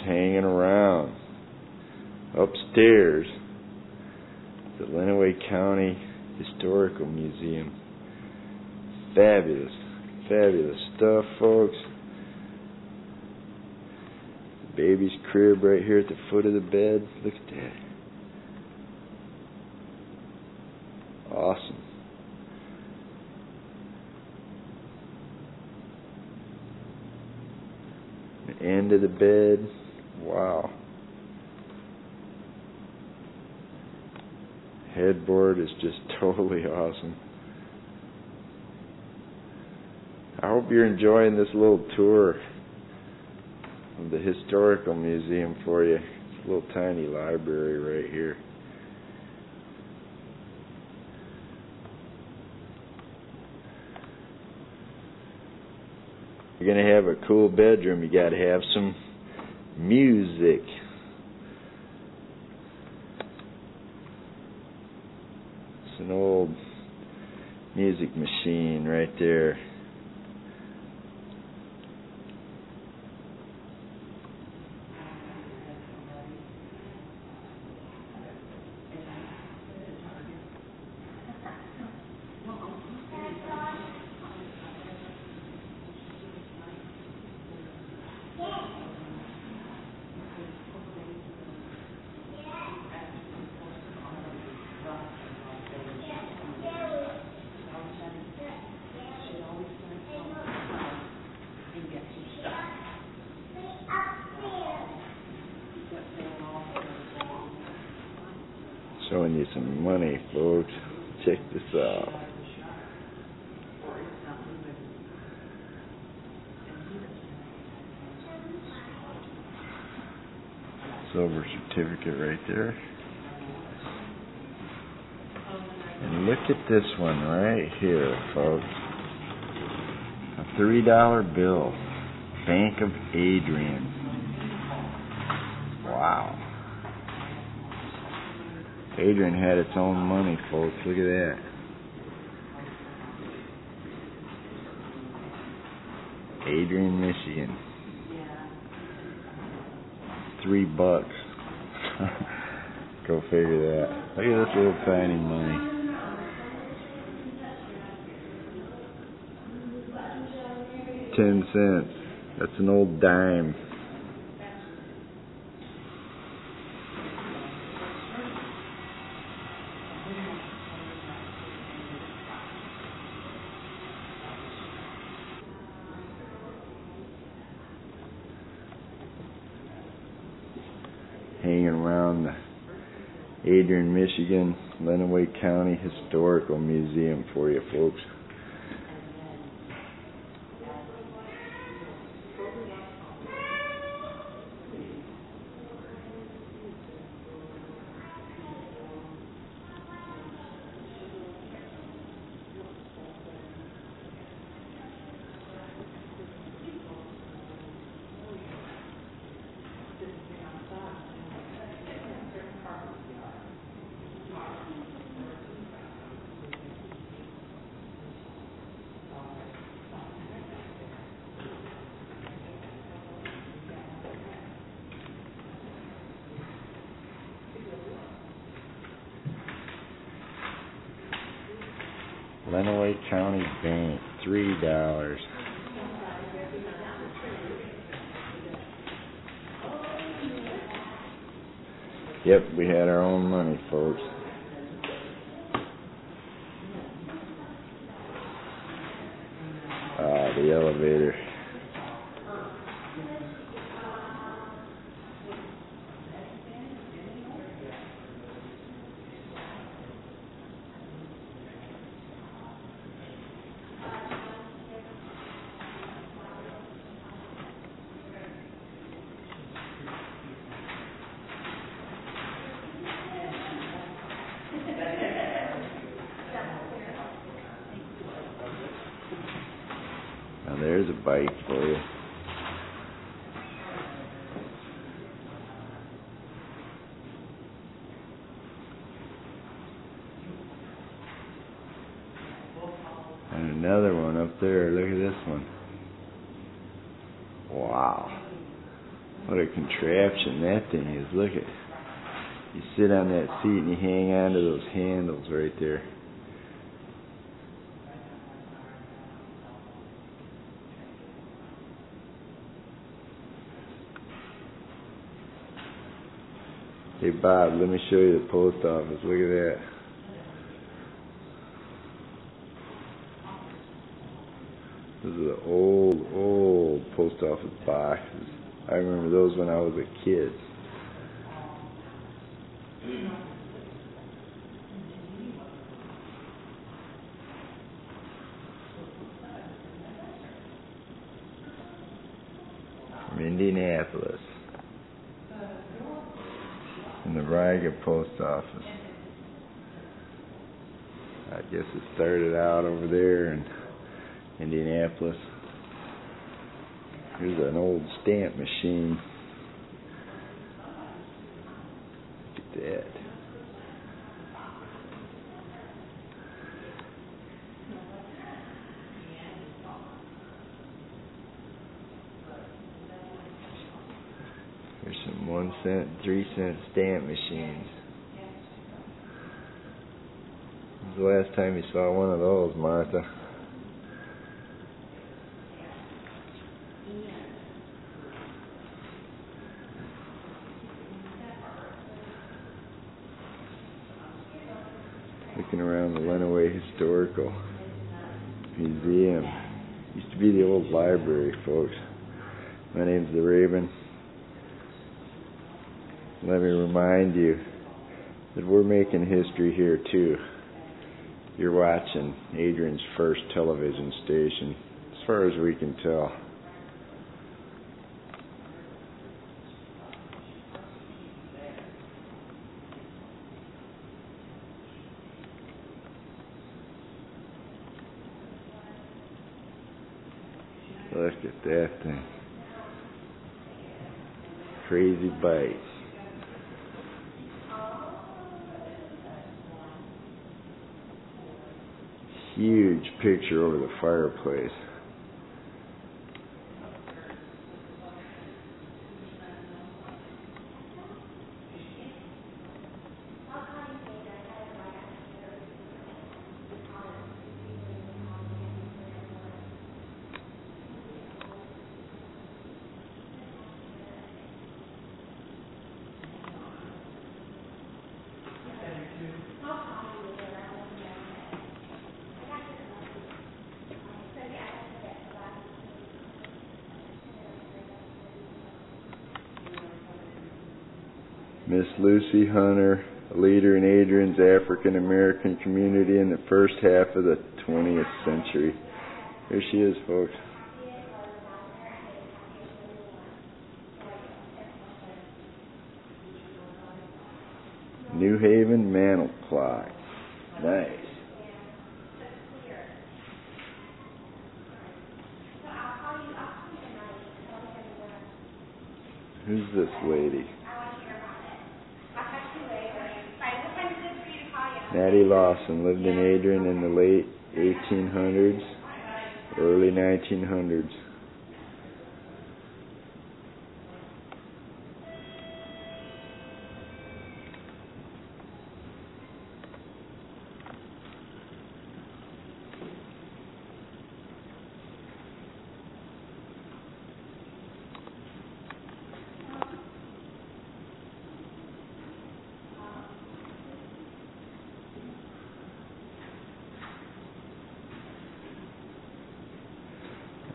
Speaker 1: Hanging around upstairs at the Lenawee County Historical Museum. Fabulous stuff, folks. The baby's crib right here at the foot of the bed. Look at that. Awesome. The end of the bed. Wow. Headboard is just totally awesome. I hope you're enjoying this little tour of the Historical Museum for you. It's a little tiny library right here. you're going to have a cool bedroom, you got to have some music. It's an old music machine right there. Showing you some money, folks. Check this out. Silver certificate right there. And look at this one right here, folks. A $3 bill. Bank of Adrian. Wow. Adrian had its own money, folks. Look at that. Adrian, Michigan. $3. Go figure that. Look at this little tiny money. $0.10. That's an old dime. Hanging around the Adrian, Michigan, Lenawee County Historical Museum for you folks. Lenawee County Bank, $3. Yep, we had our own money, folks. The elevator. Now there's a bike for you. And another one up there. Look at this one. Wow. What a contraption that thing is. Look at. You sit on that seat and you hang on to those handles right there. Hey Bob, let me show you the post office. Look at that. Those are the old post office boxes. I remember those when I was a kid. From Indianapolis. In the Riga post office. I guess it started out over there in Indianapolis. Here's an old stamp machine. Look at that. Here's some 1 cent, 3 cent stamp machines. When's the last time you saw one of those, Martha? Looking around the Lenawee Historical Museum. Used to be the old library, folks. My name's the Raven. Let me remind you that we're making history here too. You're watching Adrian's first television station, as far as we can tell. Look at that thing. Crazy bite. Huge picture over the fireplace. Miss Lucy Hunter, a leader in Adrian's African American community in the first half of the 20th century. Here she is, folks. New Haven mantle clock. Nice. Who's this lady? Natty Lawson lived in Adrian in the late 1800s, early 1900s.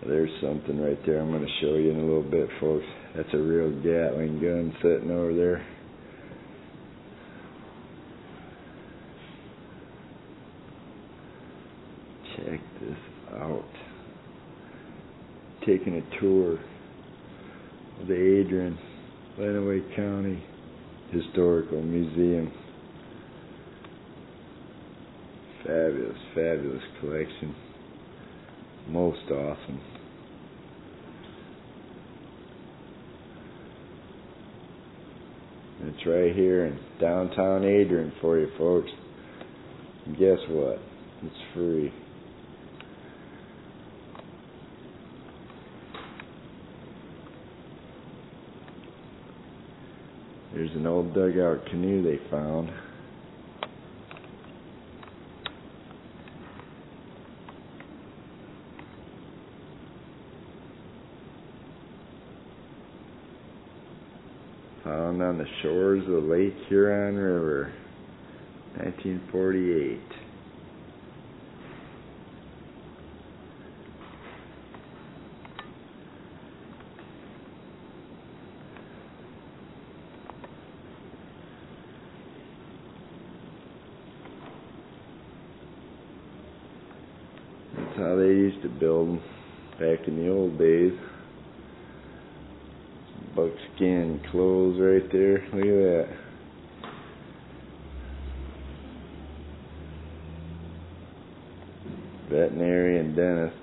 Speaker 1: There's something right there I'm going to show you in a little bit, folks. That's a real Gatling gun sitting over there. Check this out. Taking a tour of the Adrian, Lenawee County Historical Museum. Fabulous, fabulous collection. Most awesome. It's right here in downtown Adrian for you, folks. And guess what? It's free. There's an old dugout canoe they found. Found on the shores of the Lake Huron River, 1948. That's how they used to build them back in the old days. Buckskin clothes right there. Look at that. Veterinarian dentist.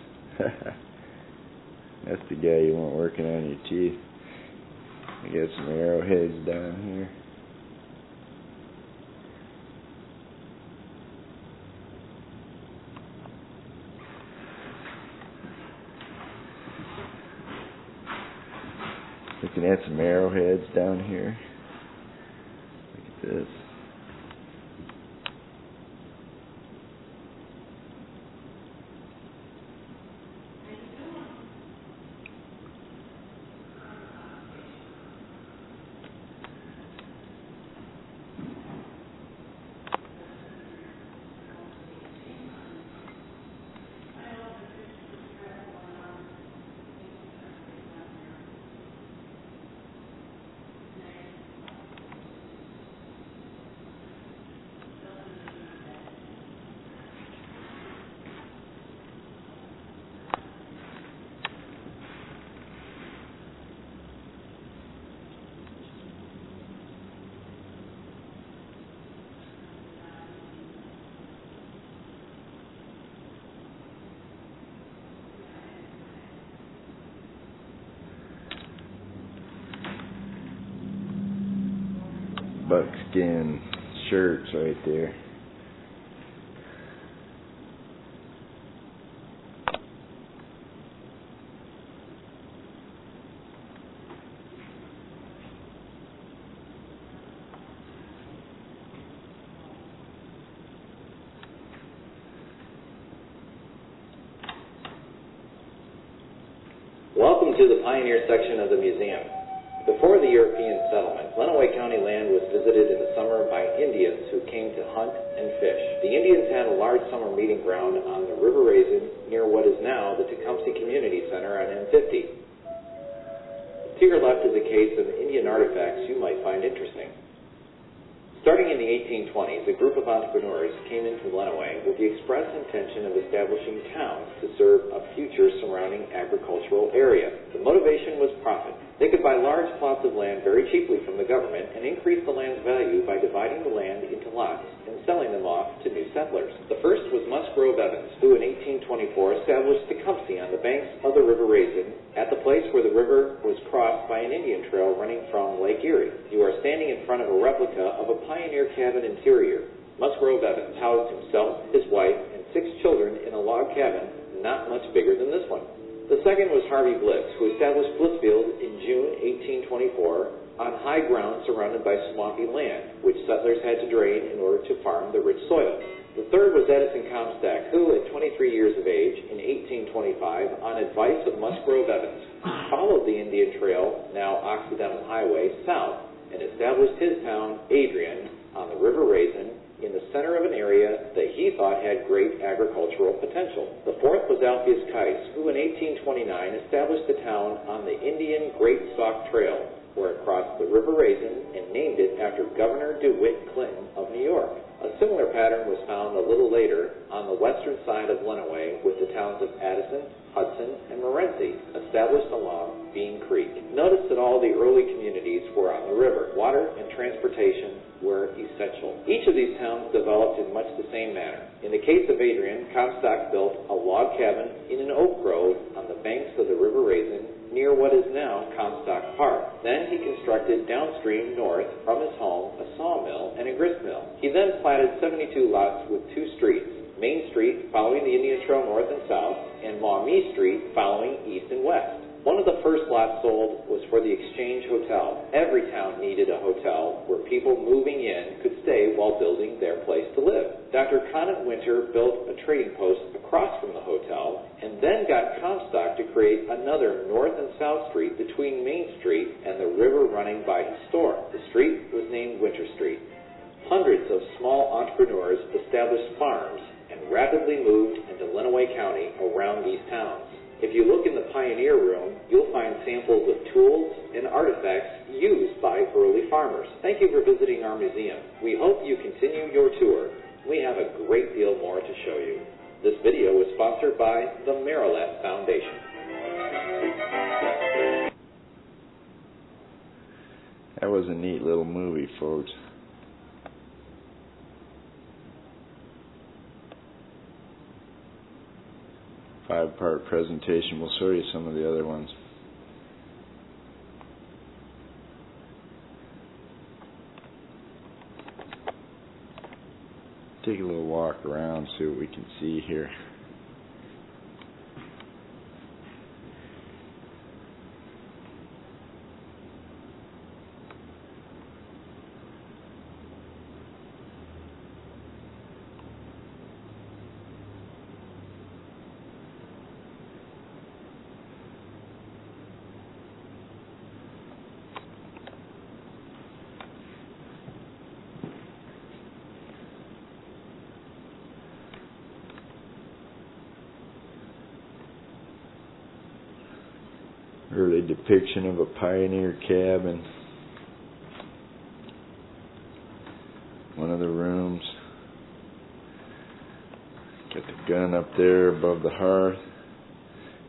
Speaker 1: That's the guy you want working on your teeth. I got some arrowheads down here. Looking at some arrowheads down here. Look at this. Buckskin shirts right there.
Speaker 2: Welcome to the Pioneer section of the museum. Before the European settlement, Lenawee County land was visited in the summer by Indians who came to hunt and fish. The Indians had a large summer meeting ground on the River Raisin near what is now the Tecumseh Community Center on M50. To your left is a case of Indian artifacts you might find interesting. Starting in the 1820s, a group of entrepreneurs came into Lenawee with the express intention of establishing towns to serve a future surrounding agricultural area. The motivation was profit. They could buy large plots of land very cheaply from the government and increase the land's value by dividing the land into lots and selling them off to new settlers. The first was Musgrove Evans, who in 1824 established Tecumseh on the banks of the River Raisin at the place where the river was crossed by an Indian trail running from Lake Erie. You are standing in front of a replica of a pioneer cabin interior. Musgrove Evans housed himself, his wife, and 6 children in a log cabin not much bigger than this one. The second was Harvey Bliss, who established Blissfield in June 1824 on high ground surrounded by swampy land, which settlers had to drain in order to farm the rich soil. The third was Edison Comstock, who, at 23 years of age, in 1825, on advice of Musgrove Evans, followed the Indian Trail, now Occidental Highway, south, and established his town, Adrian, on the River Raisin, in the center of an area that he thought had great agricultural potential. The fourth was Alpheus Keiss, who in 1829 established the town on the Indian Great Sauk Trail, where it crossed the River Raisin and named it after Governor DeWitt Clinton of New York. A similar pattern was found a little later on the western side of Lenawee with the towns of Addison, Hudson, and Morenci, established along Bean Creek. Notice that all the early communities were on the river. Water and transportation were essential. Each of these towns developed in much the same manner. In the case of Adrian, Comstock built a log cabin in an oak grove on the banks of the River Raisin near what is now Comstock Park. Then he constructed downstream north from his home a sawmill and a grist mill. He then platted 72 lots with 2 streets, Main Street following the Indian Trail north and south, and Maumee Street following east and west. One of the first lots sold was for the Exchange Hotel. Every town needed a hotel where people moving in could stay while building their place to live. Dr. Conant Winter built a trading post across from the hotel and then got Comstock to create another north and south street between Main Street and the river running by his store. The street was named Winter Street. Hundreds of small entrepreneurs established farms and rapidly moved into Lenawee County around these towns. If you look in the Pioneer Room, you'll find samples of tools and artifacts used by early farmers. Thank you for visiting our museum. We hope you continue your tour. We have a great deal more to show you. This video was sponsored by the Marilat Foundation.
Speaker 1: That was a neat little movie, folks. 5-part presentation. We'll show you some of the other ones. Take a little walk around, see what we can see here. Early depiction of a pioneer cabin. One of the rooms. Got the gun up there above the hearth,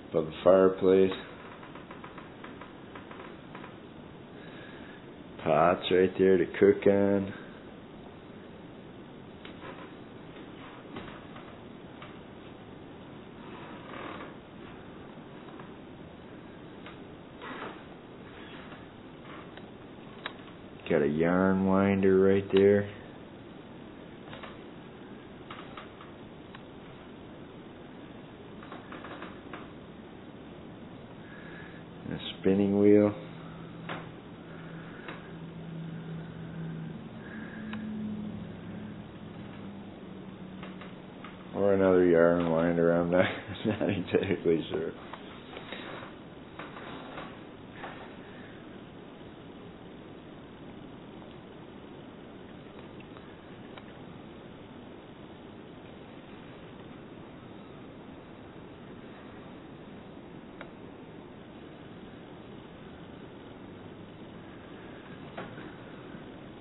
Speaker 1: above the fireplace. Pots right there to cook on. Got a yarn winder right there. And a spinning wheel. Or another yarn winder, I'm not exactly sure.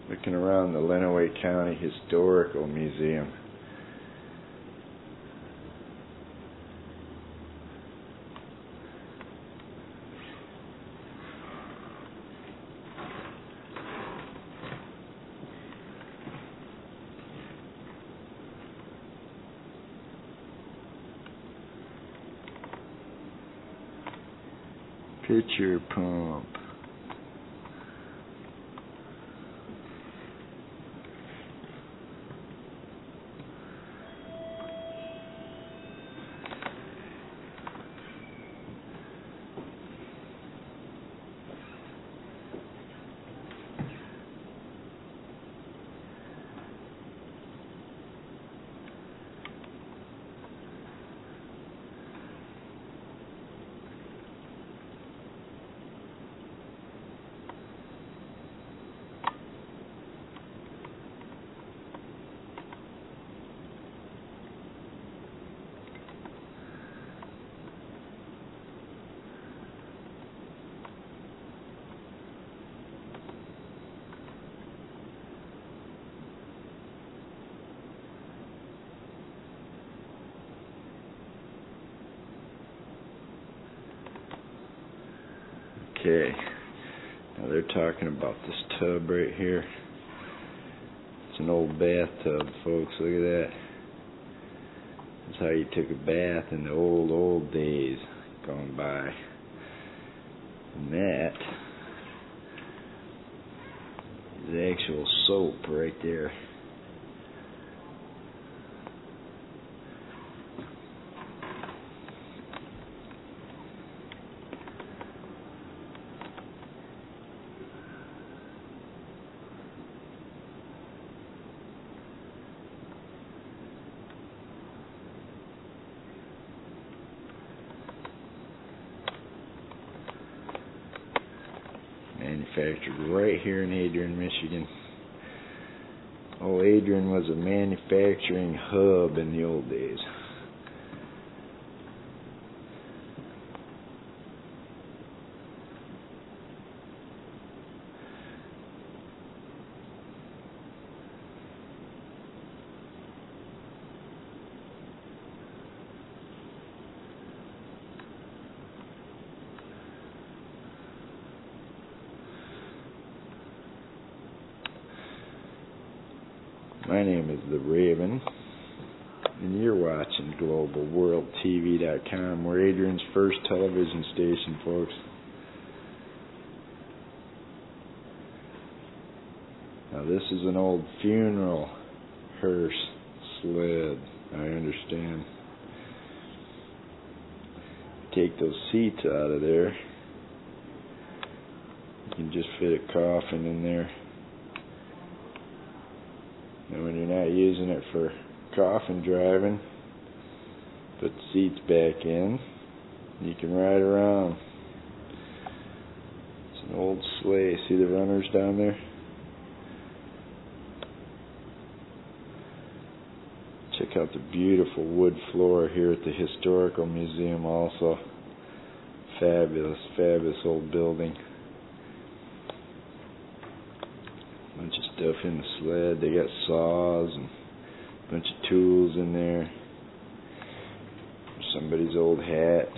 Speaker 1: Looking around the Lenawee County Historical Museum. Pitcher pump. Okay, now they're talking about this tub right here. It's an old bathtub, folks. Look at that. That's how you took a bath in the old days gone by. And that is actual soap right there. Manufactured right here in Adrian, Michigan. Oh, Adrian was a manufacturing hub in the old days. My name is The Raven. and you're watching GlobalWorldTV.com. We're Adrian's first television station, folks. Now this is an old funeral hearse sled, I understand. Take those seats out of there. You can just fit a coffin in there. And when you're not using it for coffin driving, put the seats back in. You can ride around. It's an old sleigh. See the runners down there? Check out the beautiful wood floor here at the Historical Museum also. Fabulous, fabulous old building. Bunch of stuff in the sled. They got saws and a bunch of tools in there. Somebody's old hat.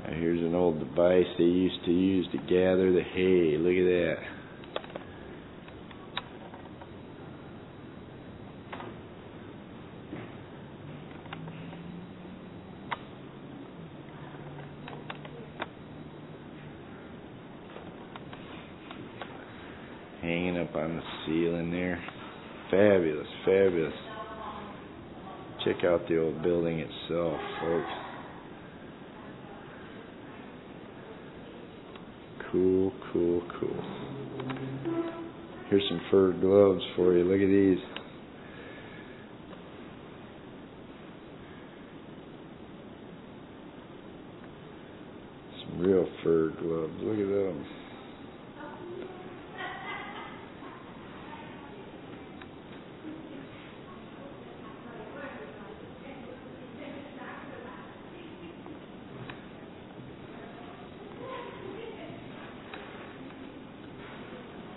Speaker 1: Now here's an old device they used to use to gather the hay. Look at that. Hanging up on the ceiling there. Fabulous, fabulous. Check out the old building itself, folks. Cool, cool, cool. Here's some fur gloves for you. Look at these. Some real fur gloves. Look at them.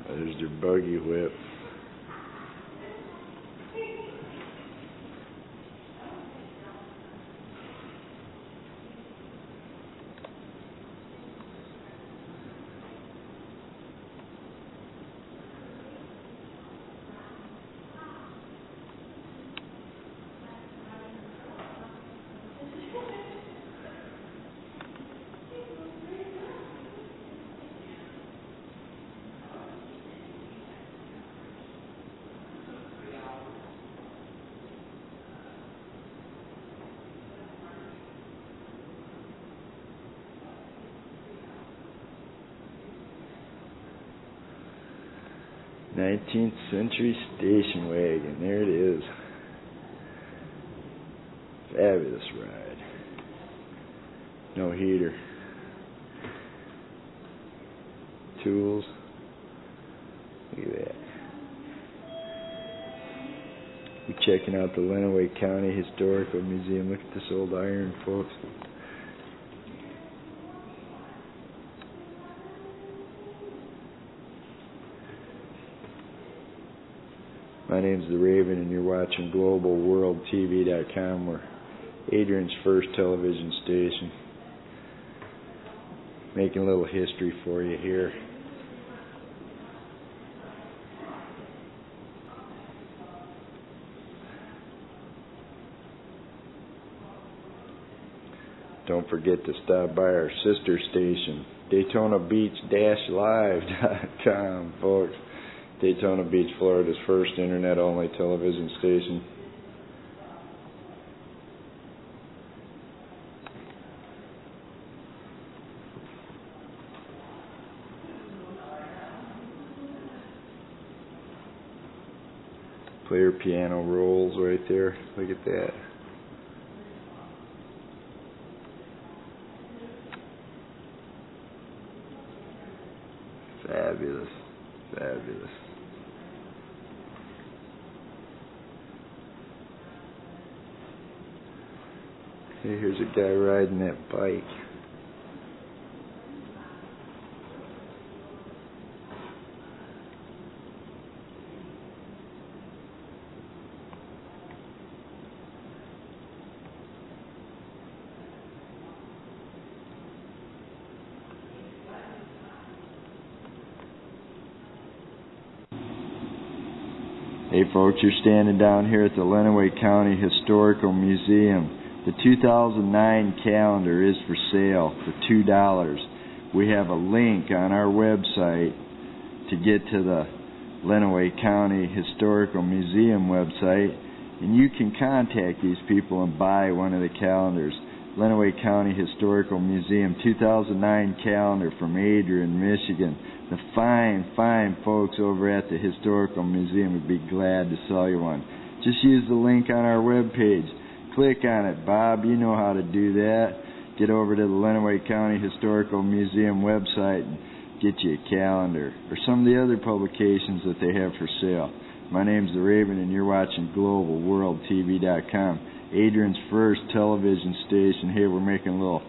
Speaker 1: There's their buggy whip. '19th century station wagon. There it is. Fabulous ride. No heater. Tools. Look at that. We're checking out the Lenawee County Historical Museum. Look at this old iron, folks. My name's The Raven, and you're watching GlobalWorldTV.com. We're Adrian's first television station. Making a little history for you here. Don't forget to stop by our sister station, DaytonaBeach-Live.com, folks. Daytona Beach, Florida's first internet-only television station. Player piano rolls right there. Look at that. Fabulous. Fabulous. Hey, here's a guy riding that bike. Hey folks, you're standing down here at the Lenawee County Historical Museum. The 2009 calendar is for sale for $2. We have a link on our website to get to the Lenawee County Historical Museum website, and you can contact these people and buy one of the calendars. Lenawee County Historical Museum 2009 calendar from Adrian, Michigan. The fine folks over at the Historical Museum would be glad to sell you one. Just use the link on our webpage. Click on it. Bob, you know how to do that. Get over to the Lenawee County Historical Museum website and get you a calendar or some of the other publications that they have for sale. My name's The Raven, and you're watching GlobalWorldTV.com, Adrian's first television station. Hey, we're making a little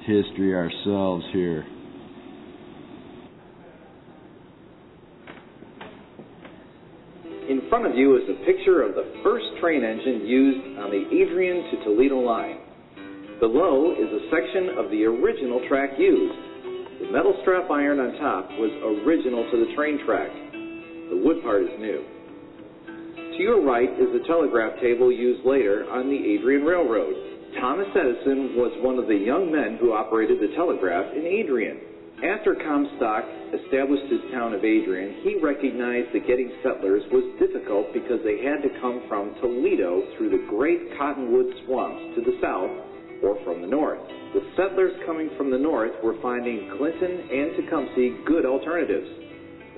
Speaker 1: history ourselves here.
Speaker 2: In front of you is a picture of the first train engine used on the Adrian to Toledo line. Below is a section of the original track used. The metal strap iron on top was original to the train track. The wood part is new. To your right is the telegraph table used later on the Adrian Railroad. Thomas Edison was one of the young men who operated the telegraph in Adrian. After Comstock established his town of Adrian, he recognized that getting settlers was difficult because they had to come from Toledo through the great cottonwood swamps to the south or from the north. The settlers coming from the north were finding Clinton and Tecumseh good alternatives.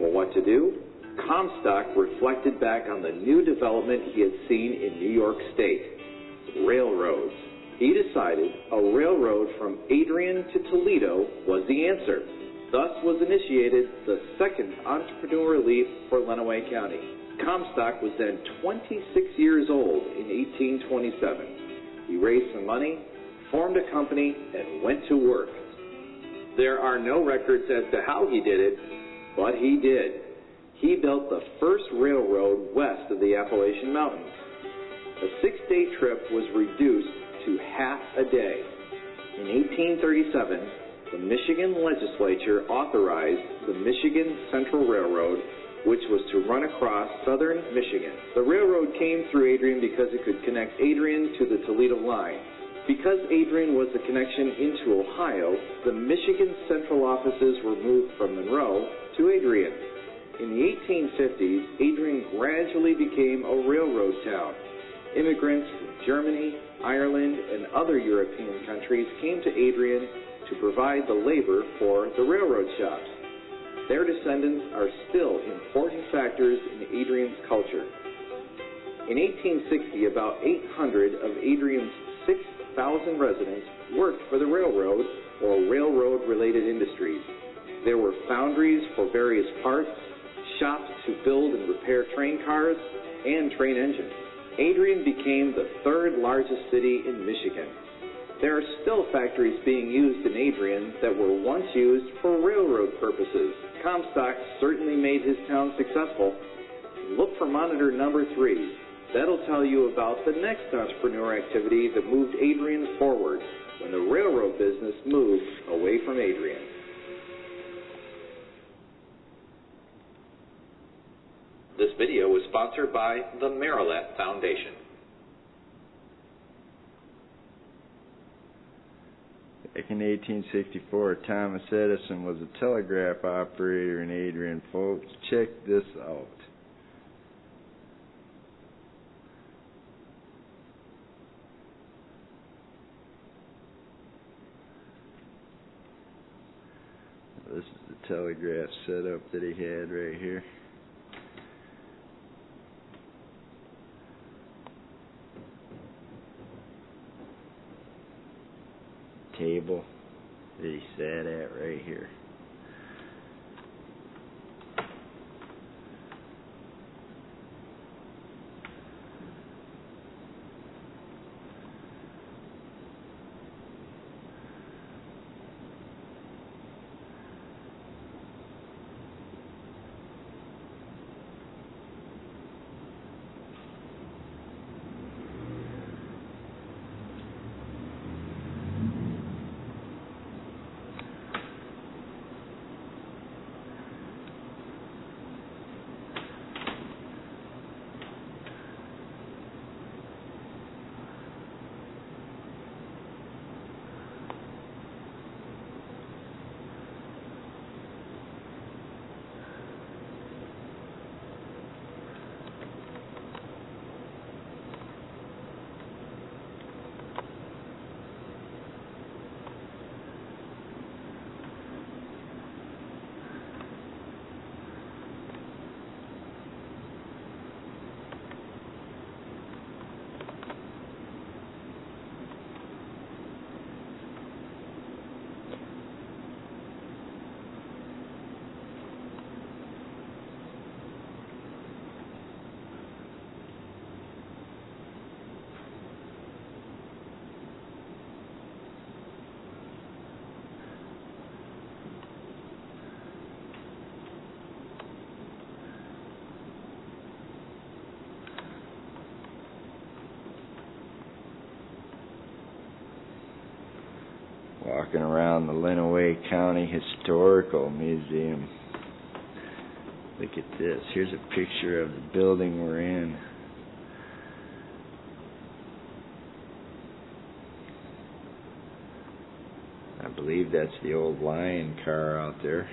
Speaker 2: Well, what to do? Comstock reflected back on the new development he had seen in New York State: railroads. He decided a railroad from Adrian to Toledo was the answer. Thus was initiated the second entrepreneur leap for Lenawee County. Comstock was then 26 years old in 1827. He raised some money, formed a company, and went to work. There are no records as to how he did it, but he did. He built the first railroad west of the Appalachian Mountains. A 6-day trip was reduced to half a day. In 1837, the Michigan legislature authorized the Michigan Central Railroad, which was to run across southern Michigan. The railroad came through Adrian because it could connect Adrian to the Toledo line. Because Adrian was the connection into Ohio, the Michigan Central offices were moved from Monroe to Adrian. In the 1850s, Adrian gradually became a railroad town. Immigrants from Germany, Ireland, and other European countries came to Adrian to provide the labor for the railroad shops. Their descendants are still important factors in Adrian's culture. In 1860, about 800 of Adrian's 6,000 residents worked for the railroad or railroad-related industries. There were foundries for various parts, shops to build and repair train cars, and train engines. Adrian became the third largest city in Michigan. There are still factories being used in Adrian that were once used for railroad purposes. Comstock certainly made his town successful. Look for monitor number 3. That'll tell you about the next entrepreneur activity that moved Adrian forward when the railroad business moved away from Adrian. This video was sponsored by the Maryland Foundation.
Speaker 1: Back in 1864, Thomas Edison was a telegraph operator in Adrian, folks. Check this out. This is the telegraph setup that he had right here. Table that he sat at right here. walking around the Lenawee County Historical Museum. Look at this. Here's a picture of the building we're in. I believe that's the old Lion car out there.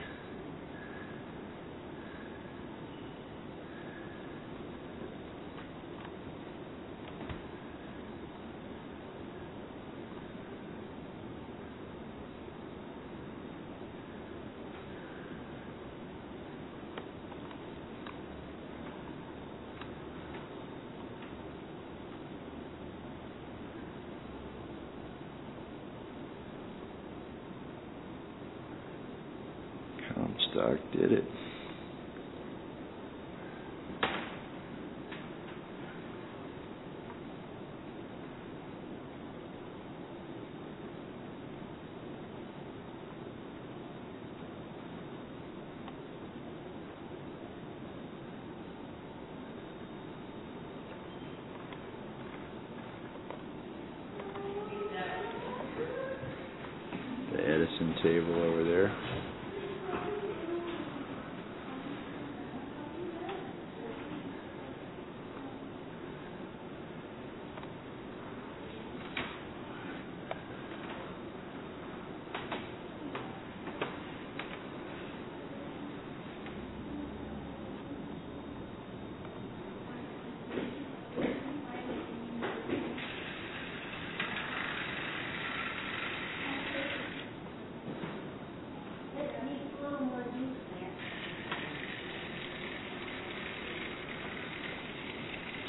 Speaker 1: Comstock did it. The Edison table over there.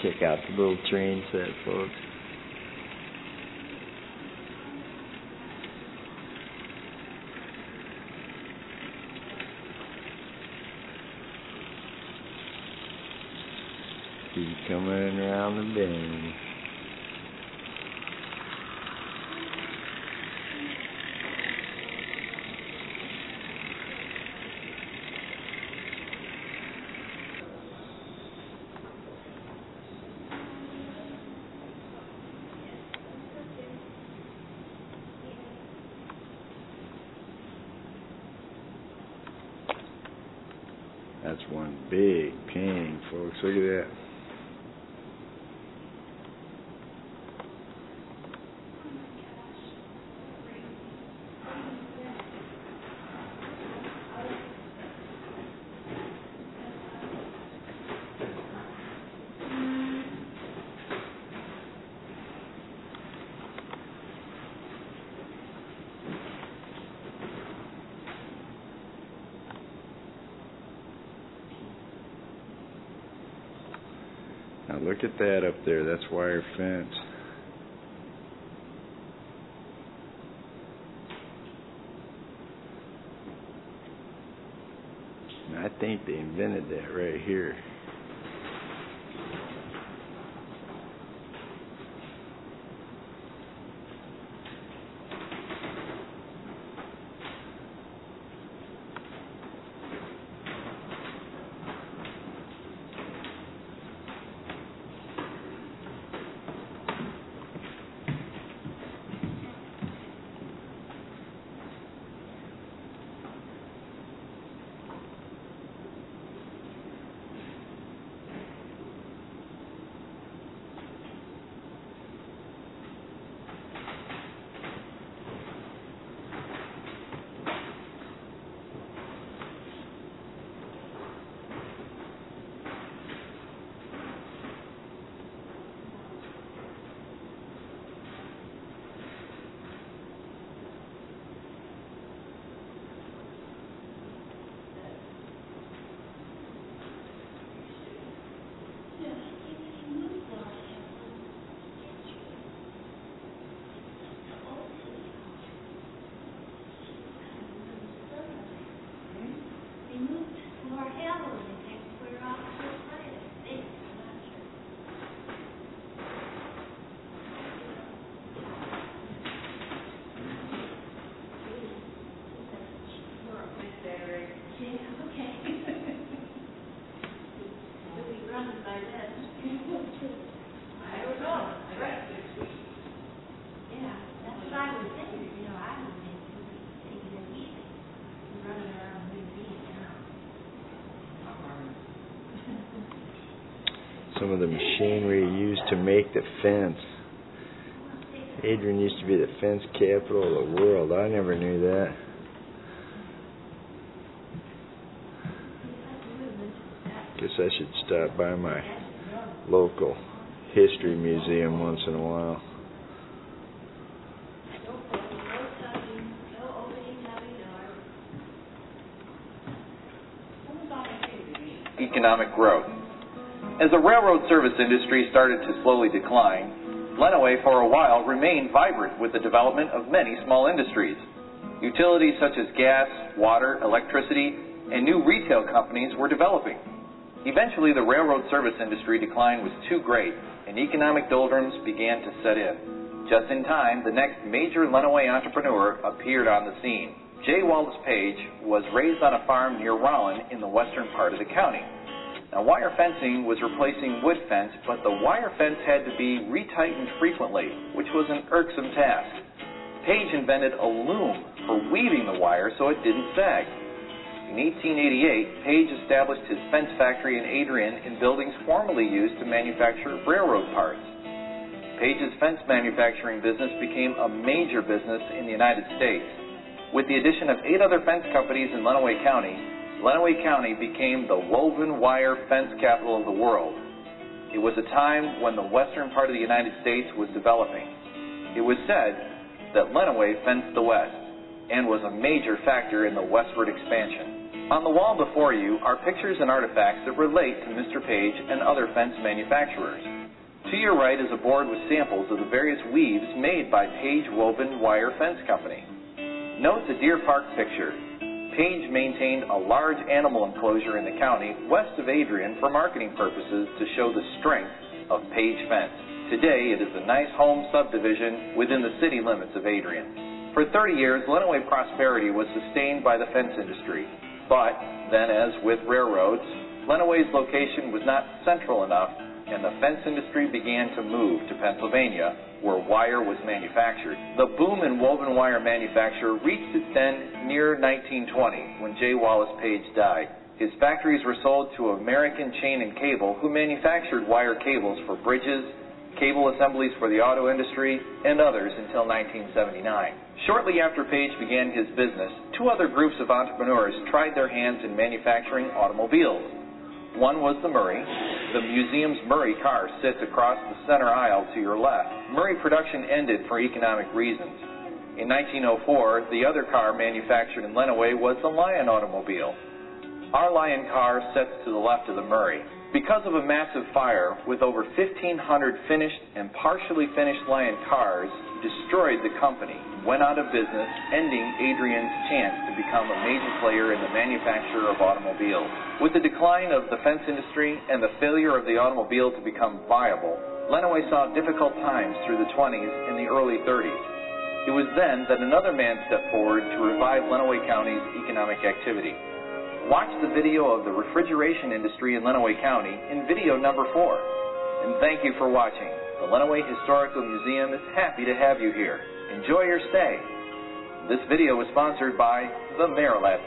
Speaker 1: Check out the little train set, folks. He's coming around the bend. That's one big painting, folks. Look at that. Now look at that up there. That's wire fence. And I think they invented that right here. some of the machinery used to make the fence. Adrian used to be the fence capital of the world. I never knew that. Guess I should stop by my local history museum once in a while.
Speaker 2: Economic growth. As the railroad service industry started to slowly decline, Lenawee for a while remained vibrant with the development of many small industries. Utilities such as gas, water, electricity, and new retail companies were developing. Eventually, the railroad service industry decline was too great, and economic doldrums began to set in. Just in time, the next major Lenawee entrepreneur appeared on the scene. J. Wallace Page was raised on a farm near Rowan in the western part of the county. Now, wire fencing was replacing wood fence, but the wire fence had to be retightened frequently, which was an irksome task. Page invented a loom for weaving the wire so it didn't sag. In 1888, Page established his fence factory in Adrian in buildings formerly used to manufacture railroad parts. Page's fence manufacturing business became a major business in the United States. With the addition of 8 other fence companies in Lenawee County became the woven wire fence capital of the world. It was a time when the western part of the United States was developing. It was said that Lenawee fenced the West and was a major factor in the westward expansion. On the wall before you are pictures and artifacts that relate to Mr. Page and other fence manufacturers. To your right is a board with samples of the various weaves made by Page Woven Wire Fence Company. Note the Deer Park picture. Page maintained a large animal enclosure in the county west of Adrian for marketing purposes to show the strength of Page Fence. Today, it is a nice home subdivision within the city limits of Adrian. For 30 years, Lenawee prosperity was sustained by the fence industry. But then, as with railroads, Lenawee's location was not central enough, and the fence industry began to move to Pennsylvania, where wire was manufactured. The boom in woven wire manufacture reached its end near 1920, when J. Wallace Page died. His factories were sold to American Chain and Cable, who manufactured wire cables for bridges, cable assemblies for the auto industry, and others until 1979. Shortly after Page began his business, 2 other groups of entrepreneurs tried their hands in manufacturing automobiles. One was the Murray. The museum's Murray car sits across the center aisle to your left. Murray production ended for economic reasons. In 1904, the other car manufactured in Lenawee was the Lion automobile. Our Lion car sits to the left of the Murray. Because of a massive fire, with over 1,500 finished and partially finished Lion cars, destroyed the company, went out of business, ending Adrian's chance to become a major player in the manufacture of automobiles. With the decline of the fence industry and the failure of the automobile to become viable, Lenawee saw difficult times through the 20s and the early 30s. It was then that another man stepped forward to revive Lenawee County's economic activity. Watch the video of the refrigeration industry in Lenawee County in video number 4. And thank you for watching. The Lenawee Historical Museum is happy to have you here. Enjoy your stay. This video was sponsored by the Maryland.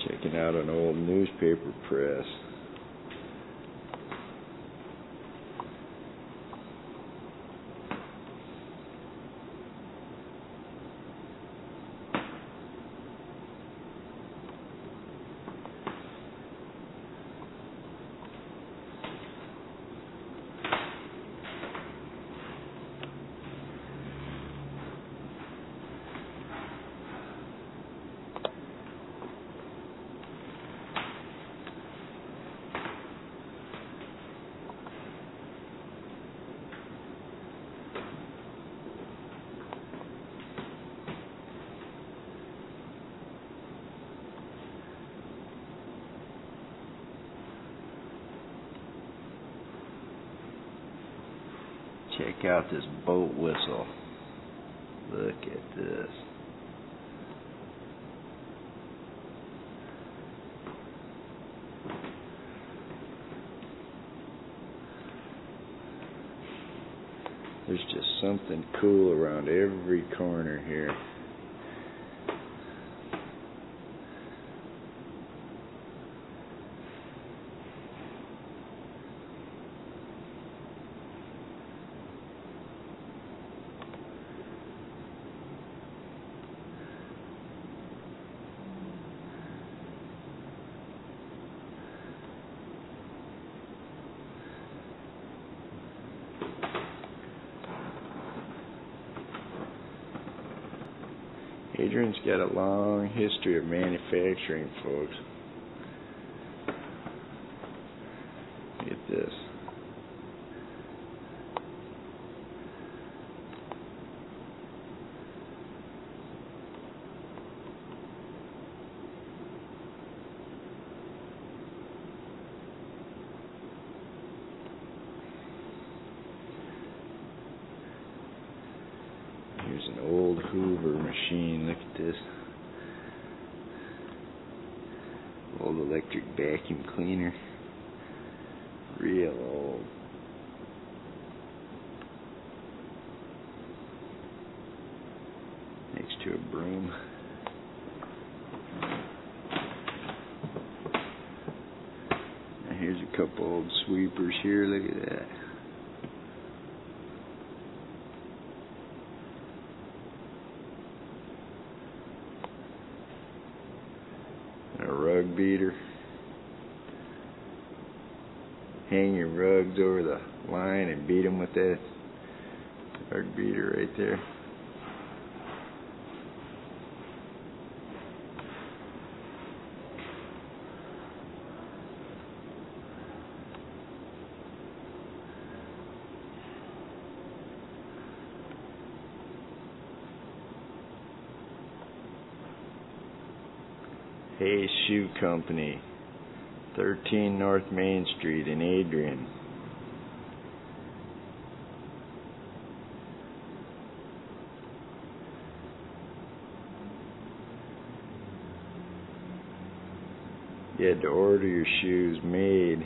Speaker 1: Checking out an old newspaper press. Check out this boat whistle. Look at this. There's just something cool around every corner here. Adrian's got a long history of manufacturing, folks. Look at this. Here's an old Hoover machine. Look at this. Old electric vacuum cleaner. Real old. Next to a broom. Now here's a couple old sweepers here. Look at that. A rug beater. Hang your rugs over the line and beat them with that rug beater right there. Hayes Shoe Company, 13 North Main Street in Adrian. You had to order your shoes made.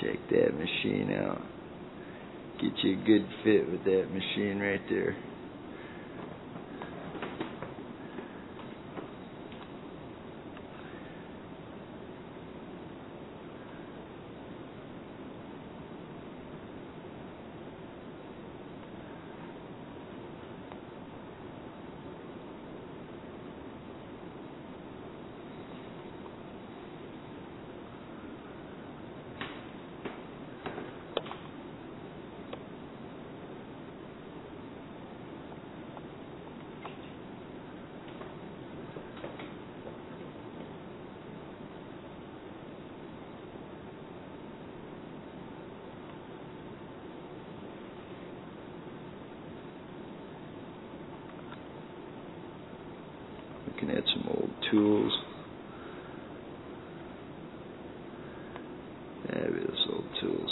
Speaker 1: Check that machine out. Get you a good fit with that machine right there. Looking at some old tools. Fabulous old tools.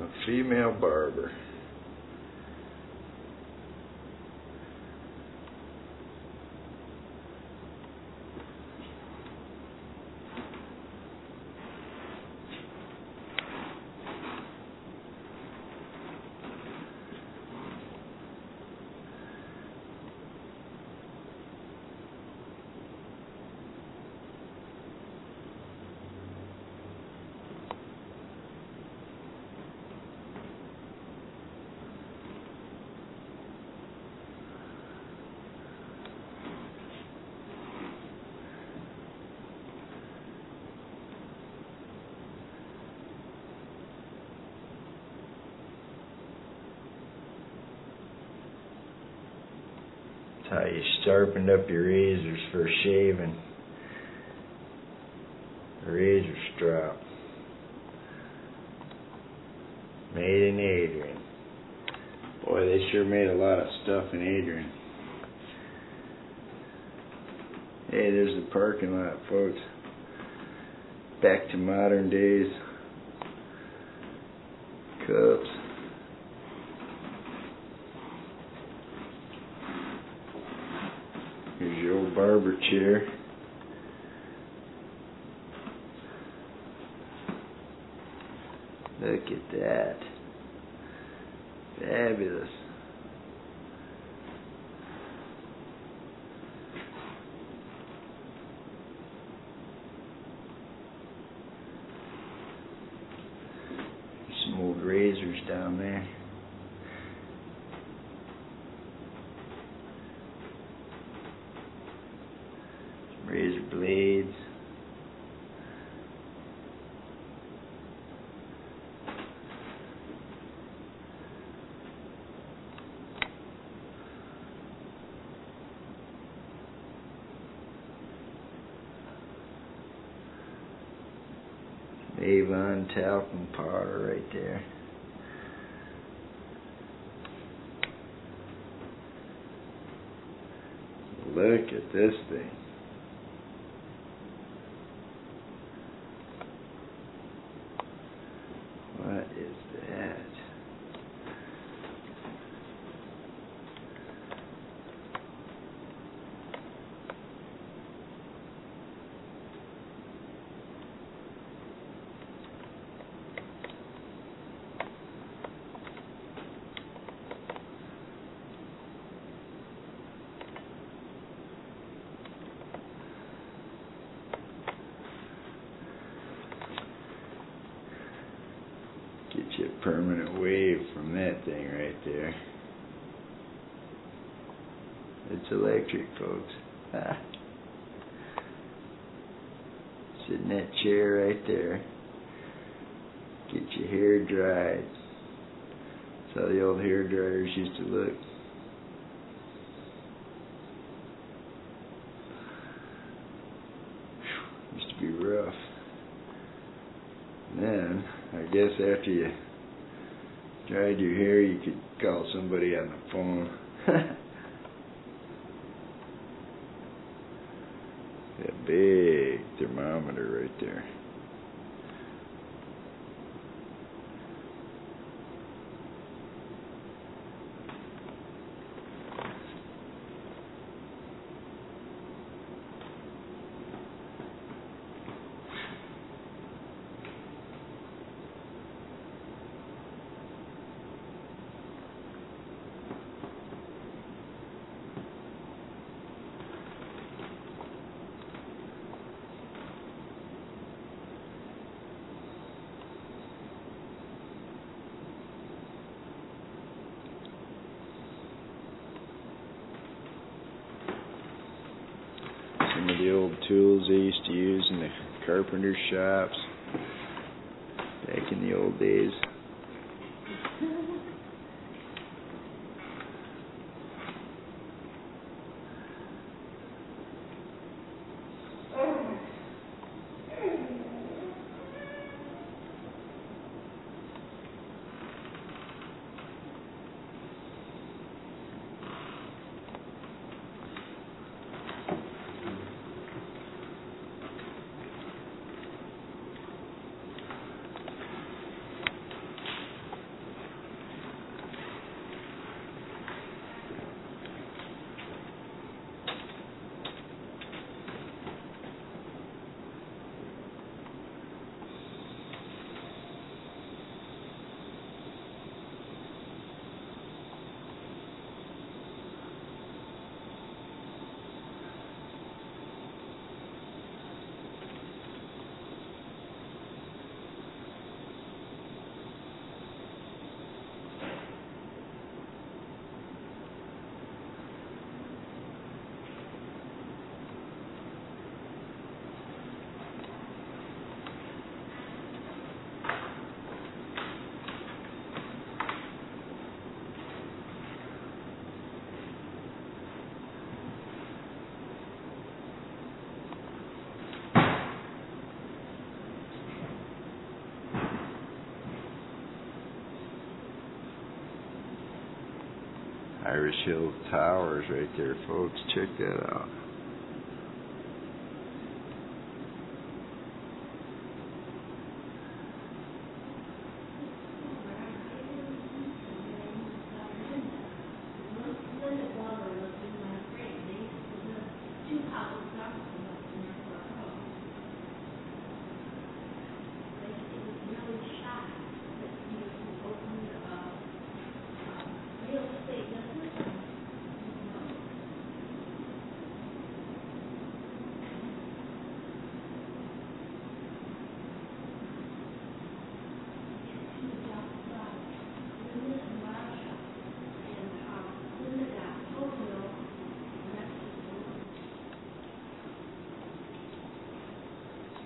Speaker 1: A female barber. That's how you sharpened up your razors for shaving. A razor strap. Made in Adrian. Boy, they sure made a lot of stuff in Adrian. Hey, there's the parking lot, folks. Back to modern days. Cups. Here's your old barber chair. Look at that. Fabulous. Some old razors down there. Some razor blades. Avon talcum powder right there. Look at this thing. What is that? Get you a permanent wave from that thing right there. It's electric, folks. Ah. Sit in that chair right there. Get your hair dried. That's how the old hair dryers used to look. Used to be rough. And then, I guess after you dried your hair, you could call somebody on the phone. That big thermometer right there. Some of the old tools they used to use in the carpenter shops back in the old days. Irish Hill Towers right there, folks. Check that out.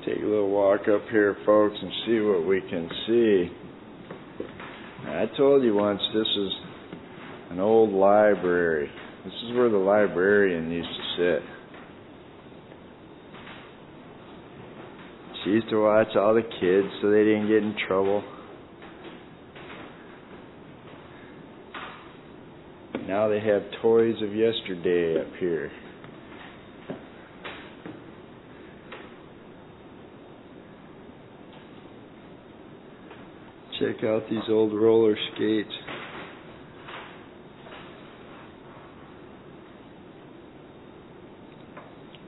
Speaker 1: Take a little walk up here, folks, and see what we can see. I told you once this is an old library. This is where the librarian used to sit. She used to watch all the kids so they didn't get in trouble. Now they have toys of yesterday up here. Check out these old roller skates.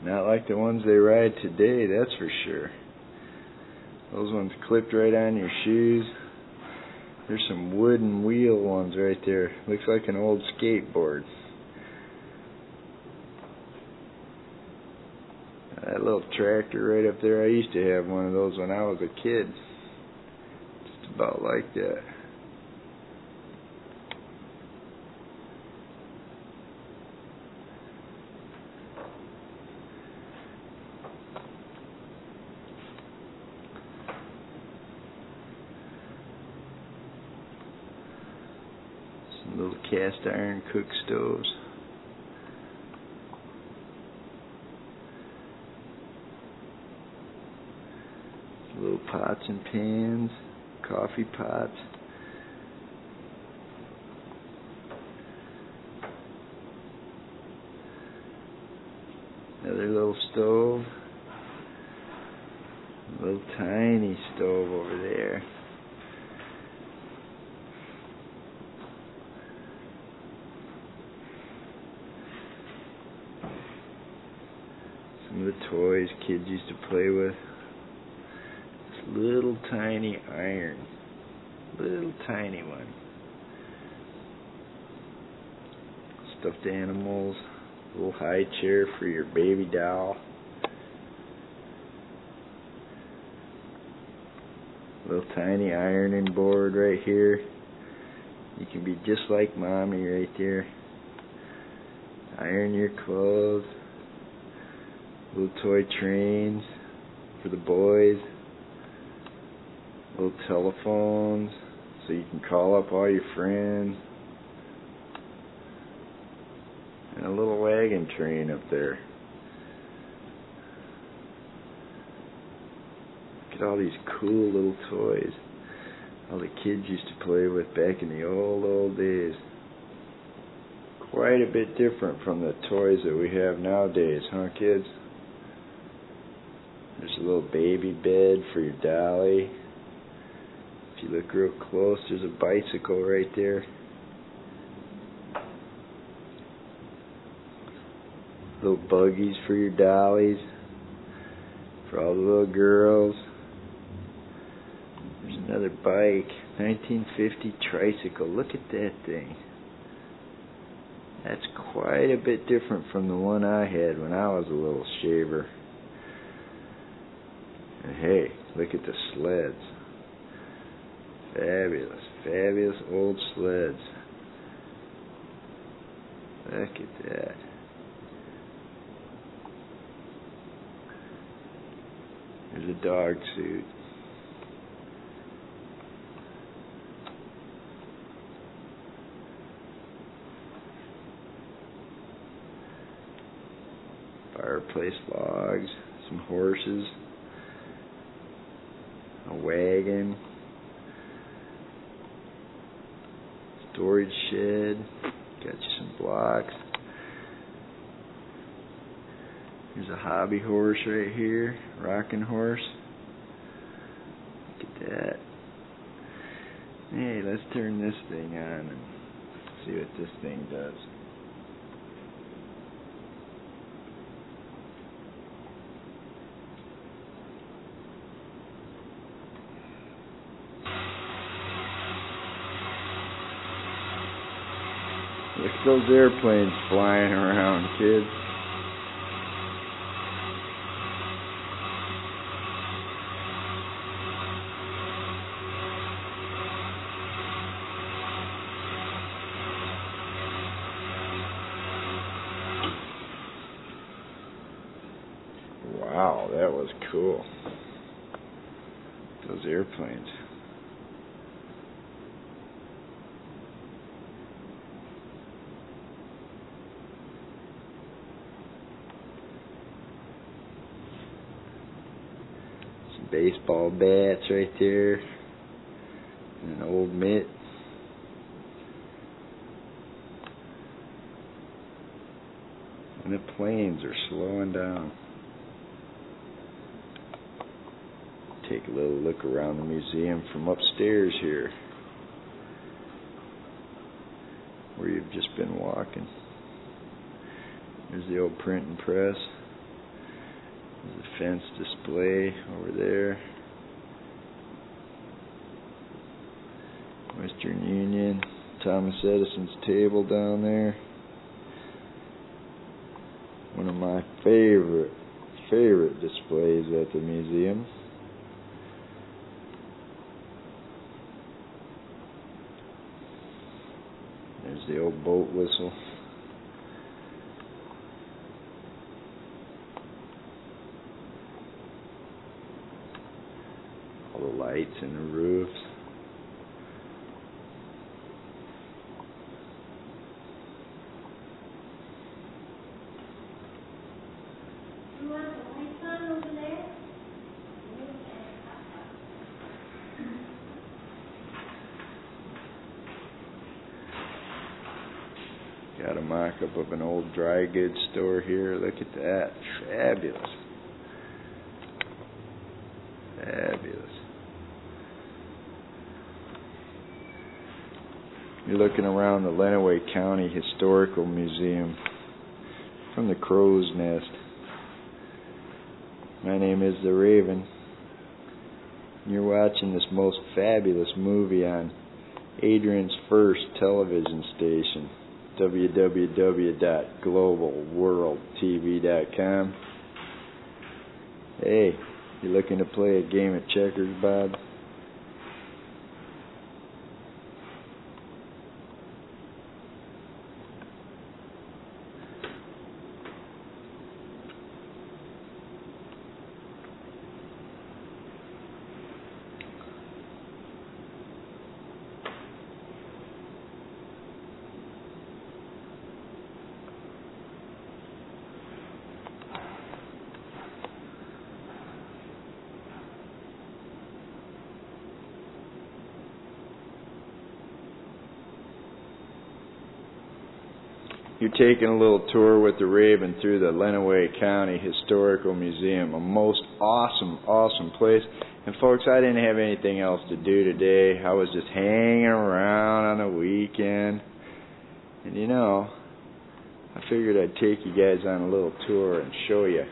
Speaker 1: Not like the ones they ride today, that's for sure. Those ones clipped right on your shoes. There's some wooden wheel ones right there. Looks like an old skateboard. That little tractor right up there, I used to have one of those when I was a kid. Just about like that. Some little cast iron cook stoves. Little pots and pans, coffee pots. Another little stove. A little tiny stove over there. Some of the toys kids used to play with. Little tiny iron. Little tiny one. Stuffed animals. Little high chair for your baby doll. Little tiny ironing board right here. You can be just like mommy right there. Iron your clothes. Little toy trains for the boys. Little telephones so you can call up all your friends. And a little wagon train up there. Look at all these cool little toys all the kids used to play with back in the old days. Quite a bit different from the toys that we have nowadays, huh, kids? There's a little baby bed for your dolly. If you look real close, there's a bicycle right there. Little buggies for your dollies. For all the little girls. There's another bike. 1950 tricycle. Look at that thing. That's quite a bit different from the one I had when I was a little shaver. And hey, look at the sleds. Fabulous, fabulous old sleds. Look at that. There's a dog suit. Fireplace logs, some horses, a wagon, storage shed, Got you some blocks. There's a hobby horse right here, rocking horse. Look at that. Hey, let's turn this thing on and see what this thing does. Look at those airplanes flying around, kids. Wow, that was cool. Those airplanes. Some baseball bats right there. And an old mitt. And the planes are slowing down. Take a little look around the museum from upstairs here, where you've just been walking. There's the old print and press. There's the fence display over there. Western Union, Thomas Edison's table down there. One of my favorite displays at the museum. There's the old boat whistle. All the lights in the roofs.
Speaker 3: You want the lights on over there?
Speaker 1: Got a mock-up of an old dry goods store here. Look at that. Fabulous. Fabulous. You're looking around the Lenawee County Historical Museum from the Crow's Nest. My name is The Raven. You're watching this most fabulous movie on Adrian's first television station, www.globalworldtv.com. Hey, you looking to play a game of checkers, Bob? You're taking a little tour with the Raven through the Lenawee County Historical Museum. A most awesome place. And folks, I didn't have anything else to do today. I was just hanging around on the weekend. And you know, I figured I'd take you guys on a little tour and show you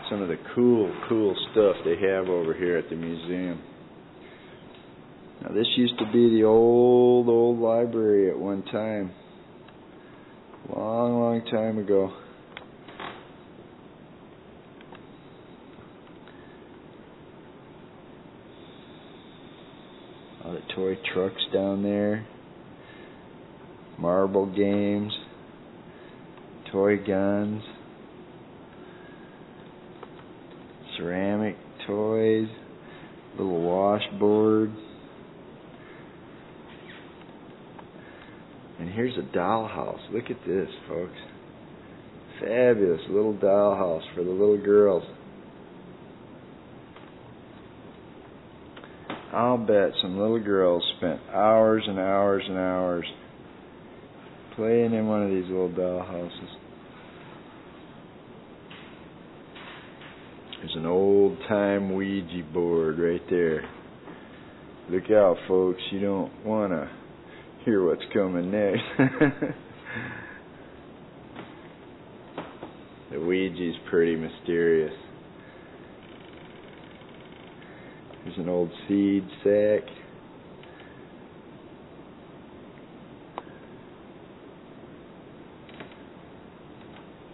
Speaker 1: some of the cool stuff they have over here at the museum. Now, this used to be the old library at one time. Long time ago. All the toy trucks down there. Marble games. Toy guns. Ceramic toys. Little washboard. And here's a dollhouse. Look at this, folks. Fabulous little dollhouse for the little girls. I'll bet some little girls spent hours and hours and hours playing in one of these little doll houses. There's an old-time Ouija board right there. Look out, folks. You don't want to hear what's coming next. The Ouija's pretty mysterious. There's an old seed sack.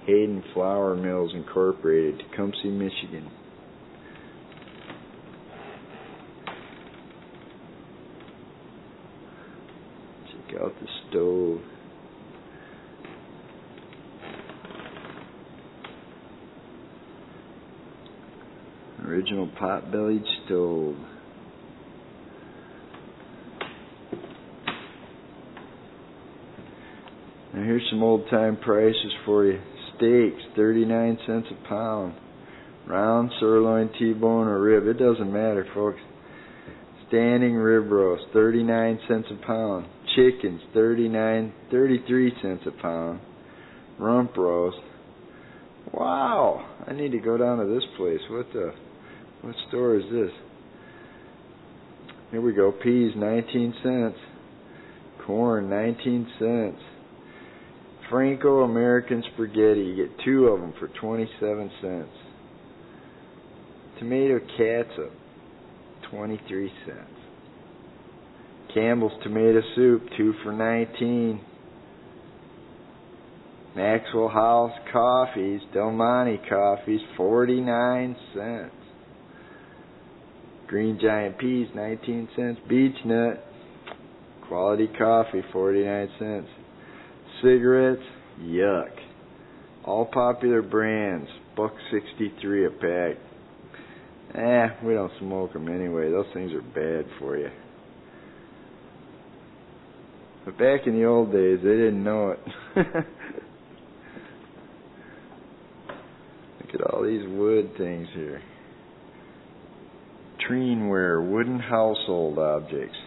Speaker 1: Hayden Flour Mills Incorporated, Tecumseh, Michigan. Check out the stove. Original pot-bellied stove. Now here's some old-time prices for you. Steaks, 39 cents a pound. Round, sirloin, T-bone, or rib. It doesn't matter, folks. Standing rib roast, 39 cents a pound. Chickens, 33 cents a pound. Rump roast. Wow! I need to go down to this place. What store is this? Here we go. Peas, 19 cents. Corn, 19 cents. Franco-American spaghetti. You get 2 of them for 27 cents. Tomato catsup, 23 cents. Campbell's tomato soup, 2 for 19. Maxwell House coffees, Del Monte coffees, 49 cents. Green Giant peas, 19 cents. Beech nut, quality coffee, 49 cents. Cigarettes, yuck. All popular brands, $1.63 a pack. We don't smoke them anyway. Those things are bad for you. But back in the old days, they didn't know it. Look at all these wood things here. Treenware, wooden household objects.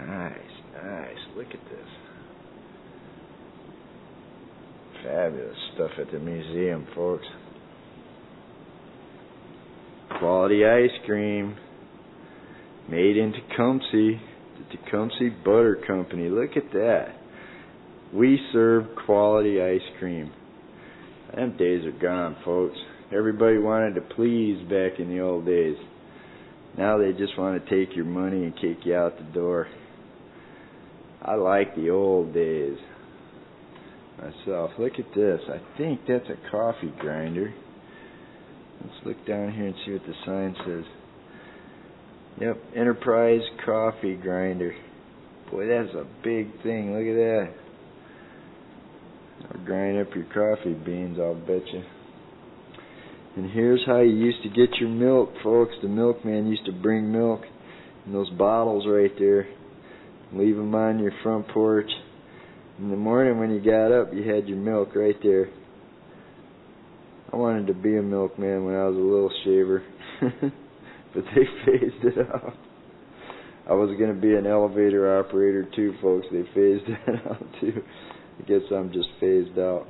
Speaker 1: Nice. Look at this. Fabulous stuff at the museum, folks. Quality ice cream. Made in Tecumseh. The Tecumseh Butter Company. Look at that. We serve quality ice cream. Them days are gone, folks. Everybody wanted to please back in the old days. Now they just want to take your money and kick you out the door. I like the old days myself. Look at this. I think that's a coffee grinder. Let's look down here and see what the sign says. Yep, Enterprise Coffee Grinder. Boy, that's a big thing. Look at that. I'll grind up your coffee beans, I'll bet you. And here's how you used to get your milk, folks. The milkman used to bring milk in those bottles right there. Leave them on your front porch. In the morning when you got up, you had your milk right there. I wanted to be a milkman when I was a little shaver. But they phased it out. I was going to be an elevator operator too, folks. They phased that out too. I guess I'm just phased out.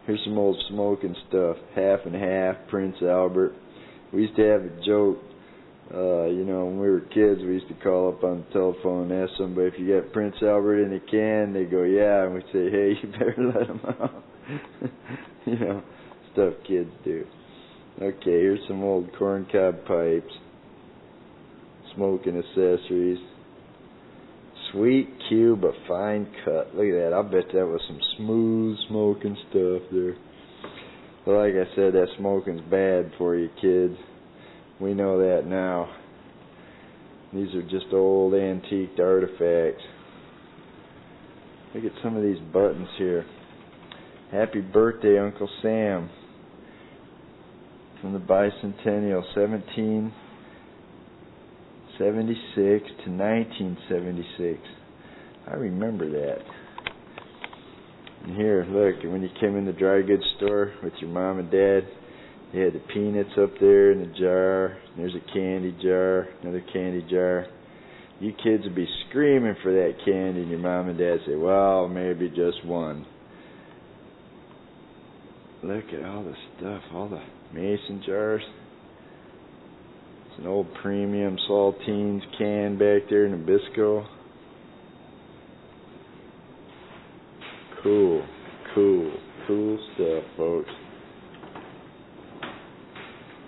Speaker 1: Here's some old smoking stuff. Half and half, Prince Albert. We used to have a joke. When we were kids, we used to call up on the telephone and ask somebody if you got Prince Albert in a can. They go, yeah. And we'd say, hey, you better let him out. Stuff kids do. Okay, here's some old corncob pipes. Smoking accessories. Sweet cube of fine cut. Look at that. I bet that was some smooth smoking stuff there. But like I said, that smoking's bad for you kids. We know that now. These are just old antiqued artifacts. Look at some of these buttons here. Happy birthday, Uncle Sam. From the bicentennial, 1776 to 1976. I remember that. And here, look, when you came in the dry goods store with your mom and dad, they had the peanuts up there in the jar. There's a candy jar, another candy jar. you kids would be screaming for that candy, and your mom and dad say, well, maybe just one. Look at all the stuff, all the mason jars. It's an old premium saltines can back there in Nabisco. Cool stuff, folks.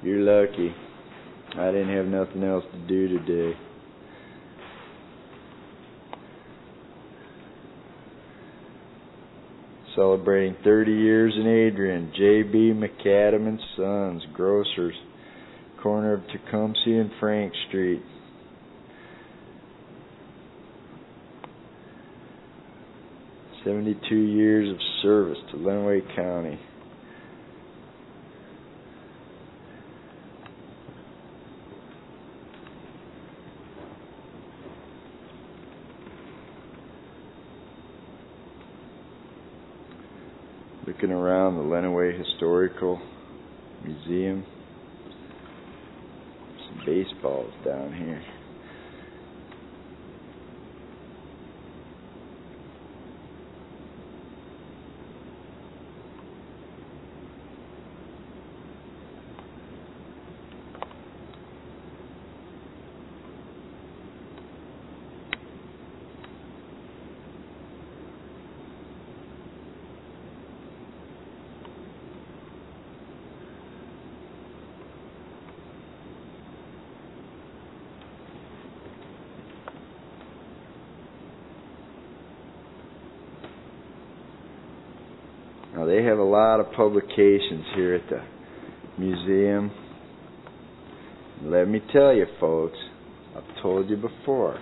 Speaker 1: You're lucky. I didn't have nothing else to do today. Celebrating 30 years in Adrian, J.B. McAdam and Sons, grocers, corner of Tecumseh and Frank Street. "72 years of service to Lenawee County." Looking around the Lenawee Historical Museum. Some baseballs down here. Now, they have a lot of publications here at the museum. Let me tell you, folks, I've told you before,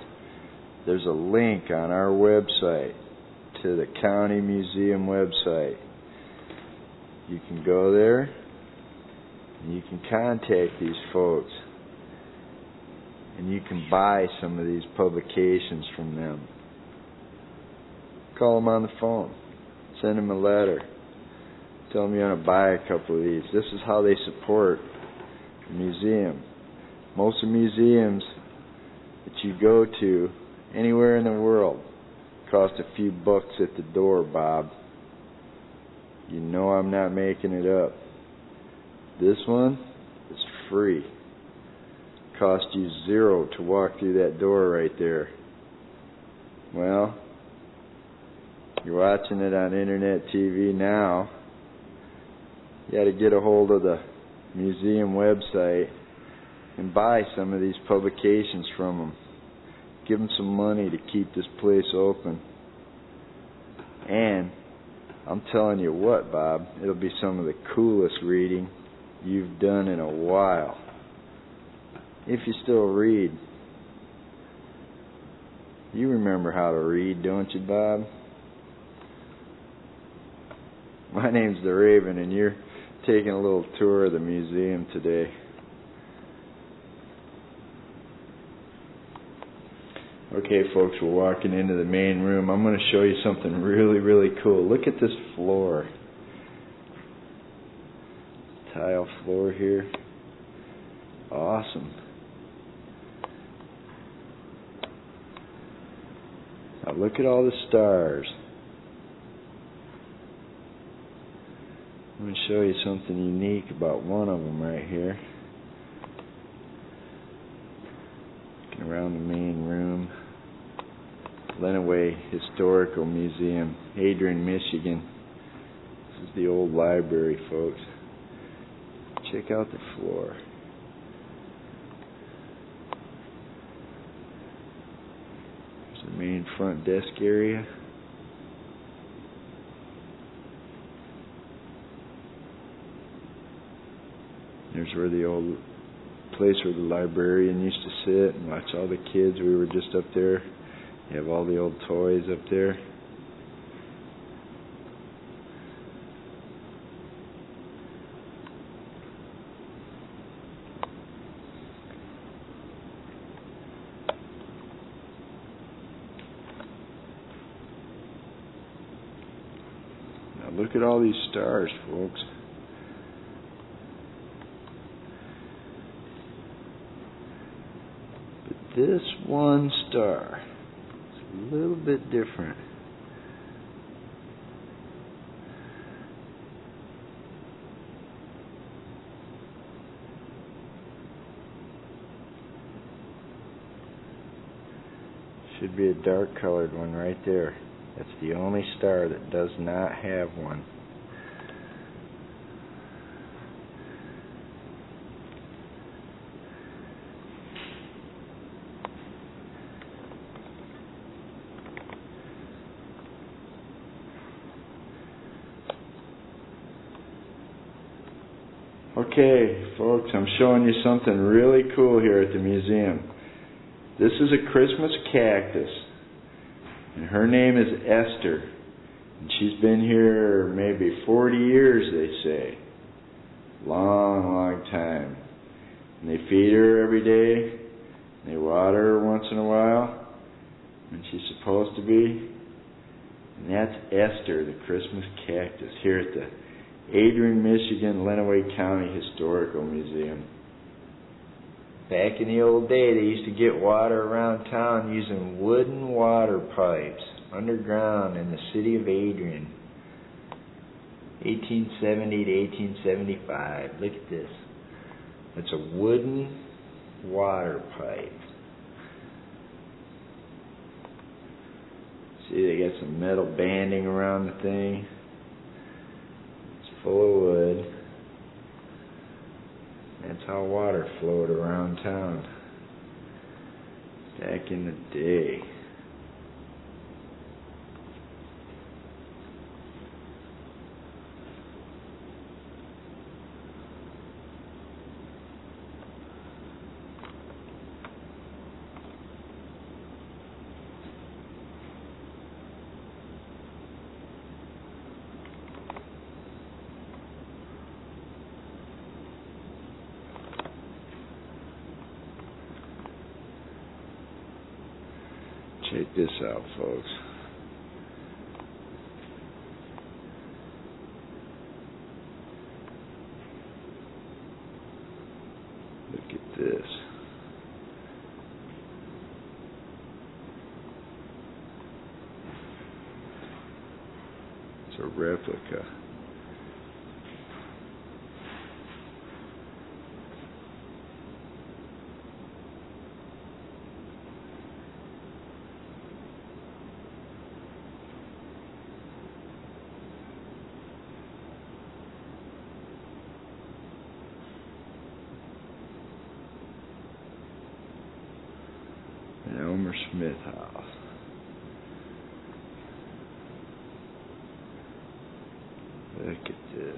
Speaker 1: there's a link on our website to the county museum website. You can go there and you can contact these folks, and you can buy some of these publications from them. Call them on the phone. Send them a letter. Tell them you want to buy a couple of these. This is how they support the museum. Most of the museums that you go to anywhere in the world cost a few bucks at the door, Bob. You know I'm not making it up. This one is free. Cost you $0 to walk through that door right there. Well, you're watching it on internet TV now. You got to get a hold of the museum website and buy some of these publications from them. Give them some money to keep this place open. And I'm telling you what, Bob, it'll be some of the coolest reading you've done in a while. If you still read. You remember how to read, don't you, Bob? My name's the Raven, and you're taking a little tour of the museum today. Okay, folks, we're walking into the main room. I'm going to show you something really, really cool. Look at this floor. Tile floor here. Awesome. Now look at all the stars. I'm going to show you something unique about one of them right here. Looking around the main room. Lenawee Historical Museum, Adrian, Michigan. This is the old library, folks. Check out the floor. There's the main front desk area. There's where the old place where the librarian used to sit and watch all the kids. We were just up there. You have all the old toys up there. Now look at all these stars, folks. this one star. It's a little bit different. Should be a dark colored one right there. That's the only star that does not have one. Okay, folks, I'm showing you something really cool here at the museum. This is a Christmas cactus, and her name is Esther, and she's been here maybe 40 years, they say. Long, long time. And they feed her every day, and they water her once in a while, when she's supposed to be. And that's Esther, the Christmas cactus, here at the Adrian, Michigan, Lenawee County Historical Museum. Back in the old day, they used to get water around town using wooden water pipes underground in the city of Adrian. 1870 to 1875. Look at this. It's a wooden water pipe. See, they got some metal banding around the thing. Full of wood. That's how water flowed around town back in the day. Check this out, folks. Look at this. It's a replica. Elmer Smith House. Look at this.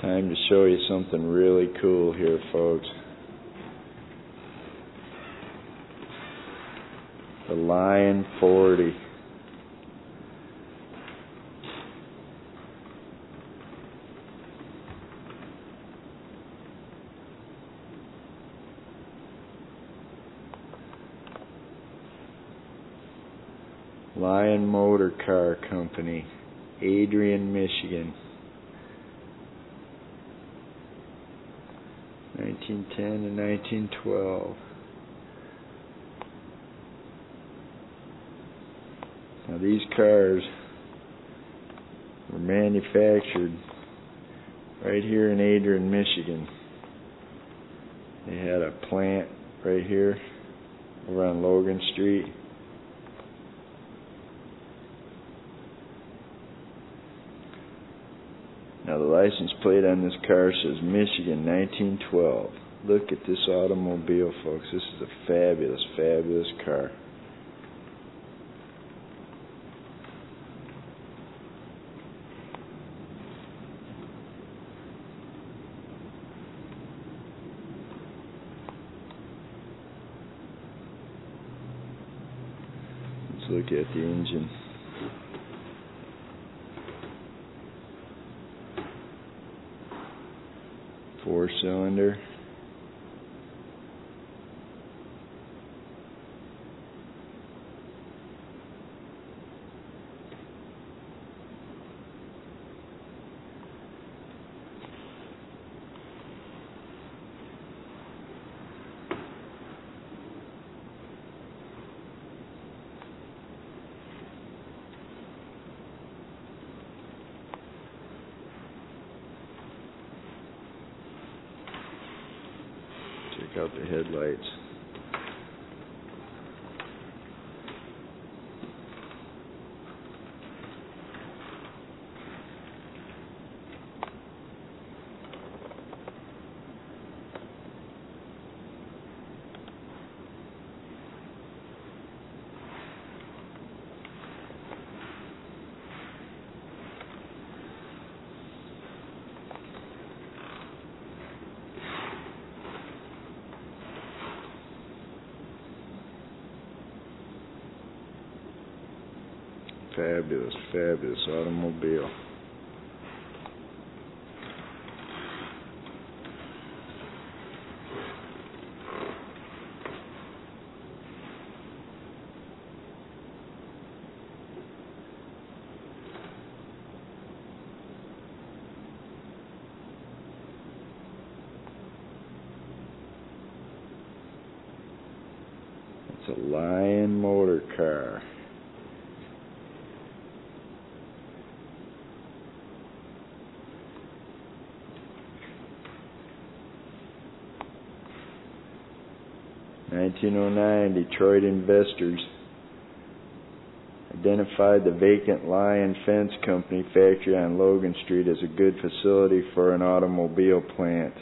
Speaker 1: Time to show you something really cool here, folks. The Lion 40. Lion Motor Car Company, Adrian, Michigan. 1910 to 1912. Now these cars were manufactured right here in Adrian, Michigan. They had a plant right here over on Logan Street. Now the license plate on this car says Michigan 1912. Look at this automobile, folks. This is a fabulous, fabulous car. Let's look at the engine. 4-cylinder. Check out the headlights. Fabulous, fabulous automobile. It's a Lion motor car. In 1909, Detroit investors identified the vacant Lion Fence Company factory on Logan Street as a good facility for an automobile plant.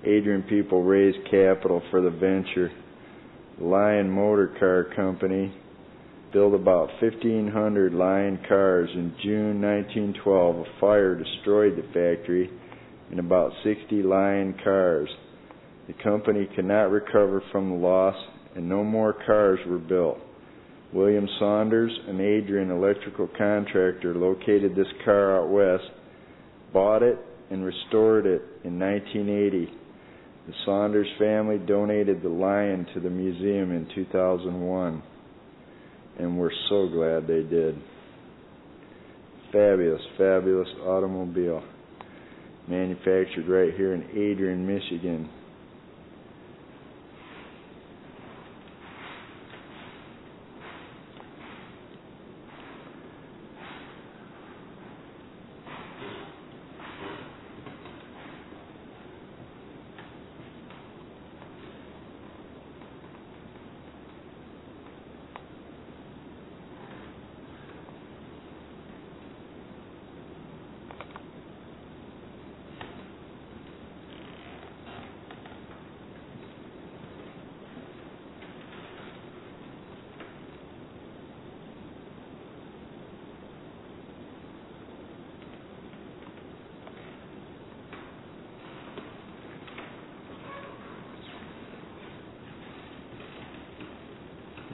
Speaker 1: Adrian people raised capital for the venture. The Lion Motor Car Company built about 1,500 Lion cars. In June 1912, a fire destroyed the factory and about 60 Lion cars. The company could not recover from the loss, and no more cars were built. William Saunders, an Adrian electrical contractor located this car out west, bought it and restored it in 1980. The Saunders family donated the Lion to the museum in 2001, and we're so glad they did. Fabulous, fabulous automobile. Manufactured right here in Adrian, Michigan.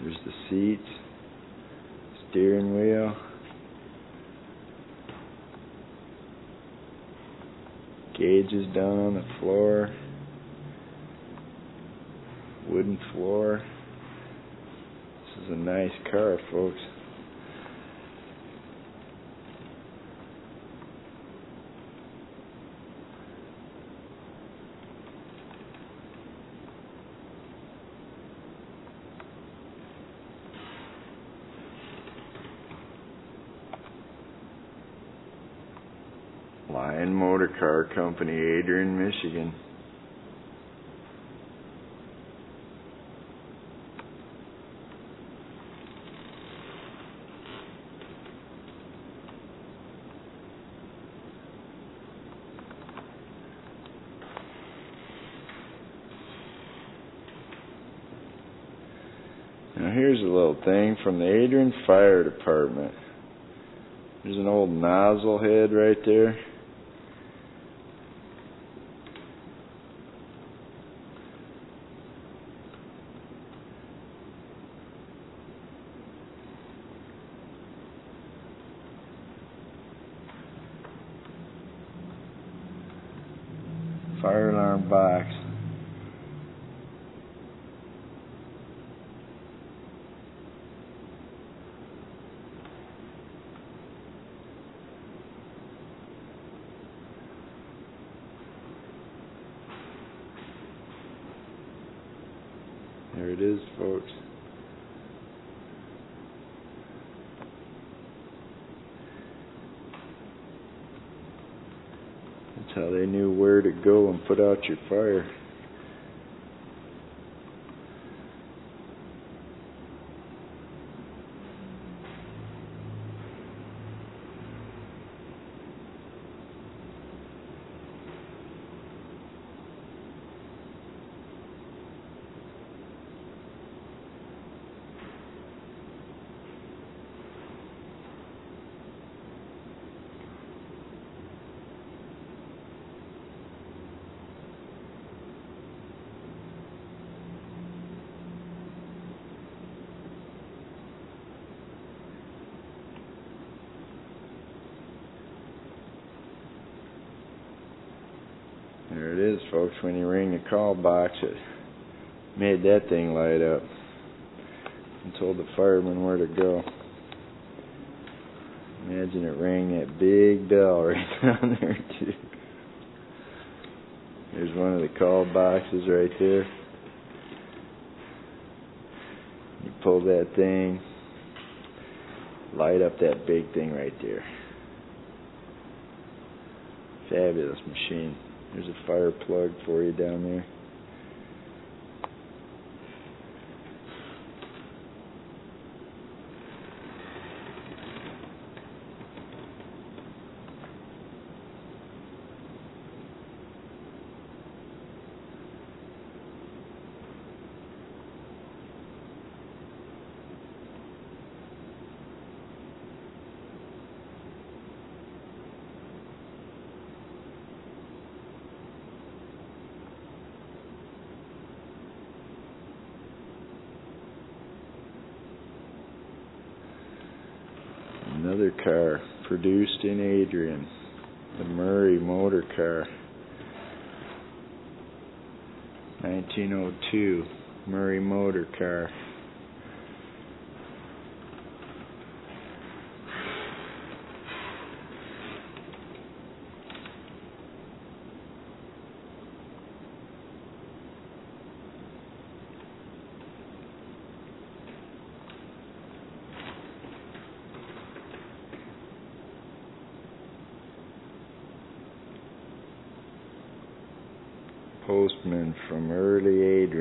Speaker 1: There's the seats, steering wheel, gauges down on the floor, wooden floor. This is a nice car, folks. Lion Motor Car Company, Adrian, Michigan. Now here's a little thing from the Adrian Fire Department. There's an old nozzle head right there. Fire alarm box. There it is, folks. That's how they knew where to go and put out your fire. There it is, folks. When you ring the call box, it made that thing light up and told the fireman where to go. Imagine it rang that big bell right down there, too. There's one of the call boxes right there. You pull that thing, light up that big thing right there. Fabulous machine. There's a fire plug for you down there. Another car produced in Adrian, the Murray motor car, 1902 Murray motor car. Postman from early Adrian.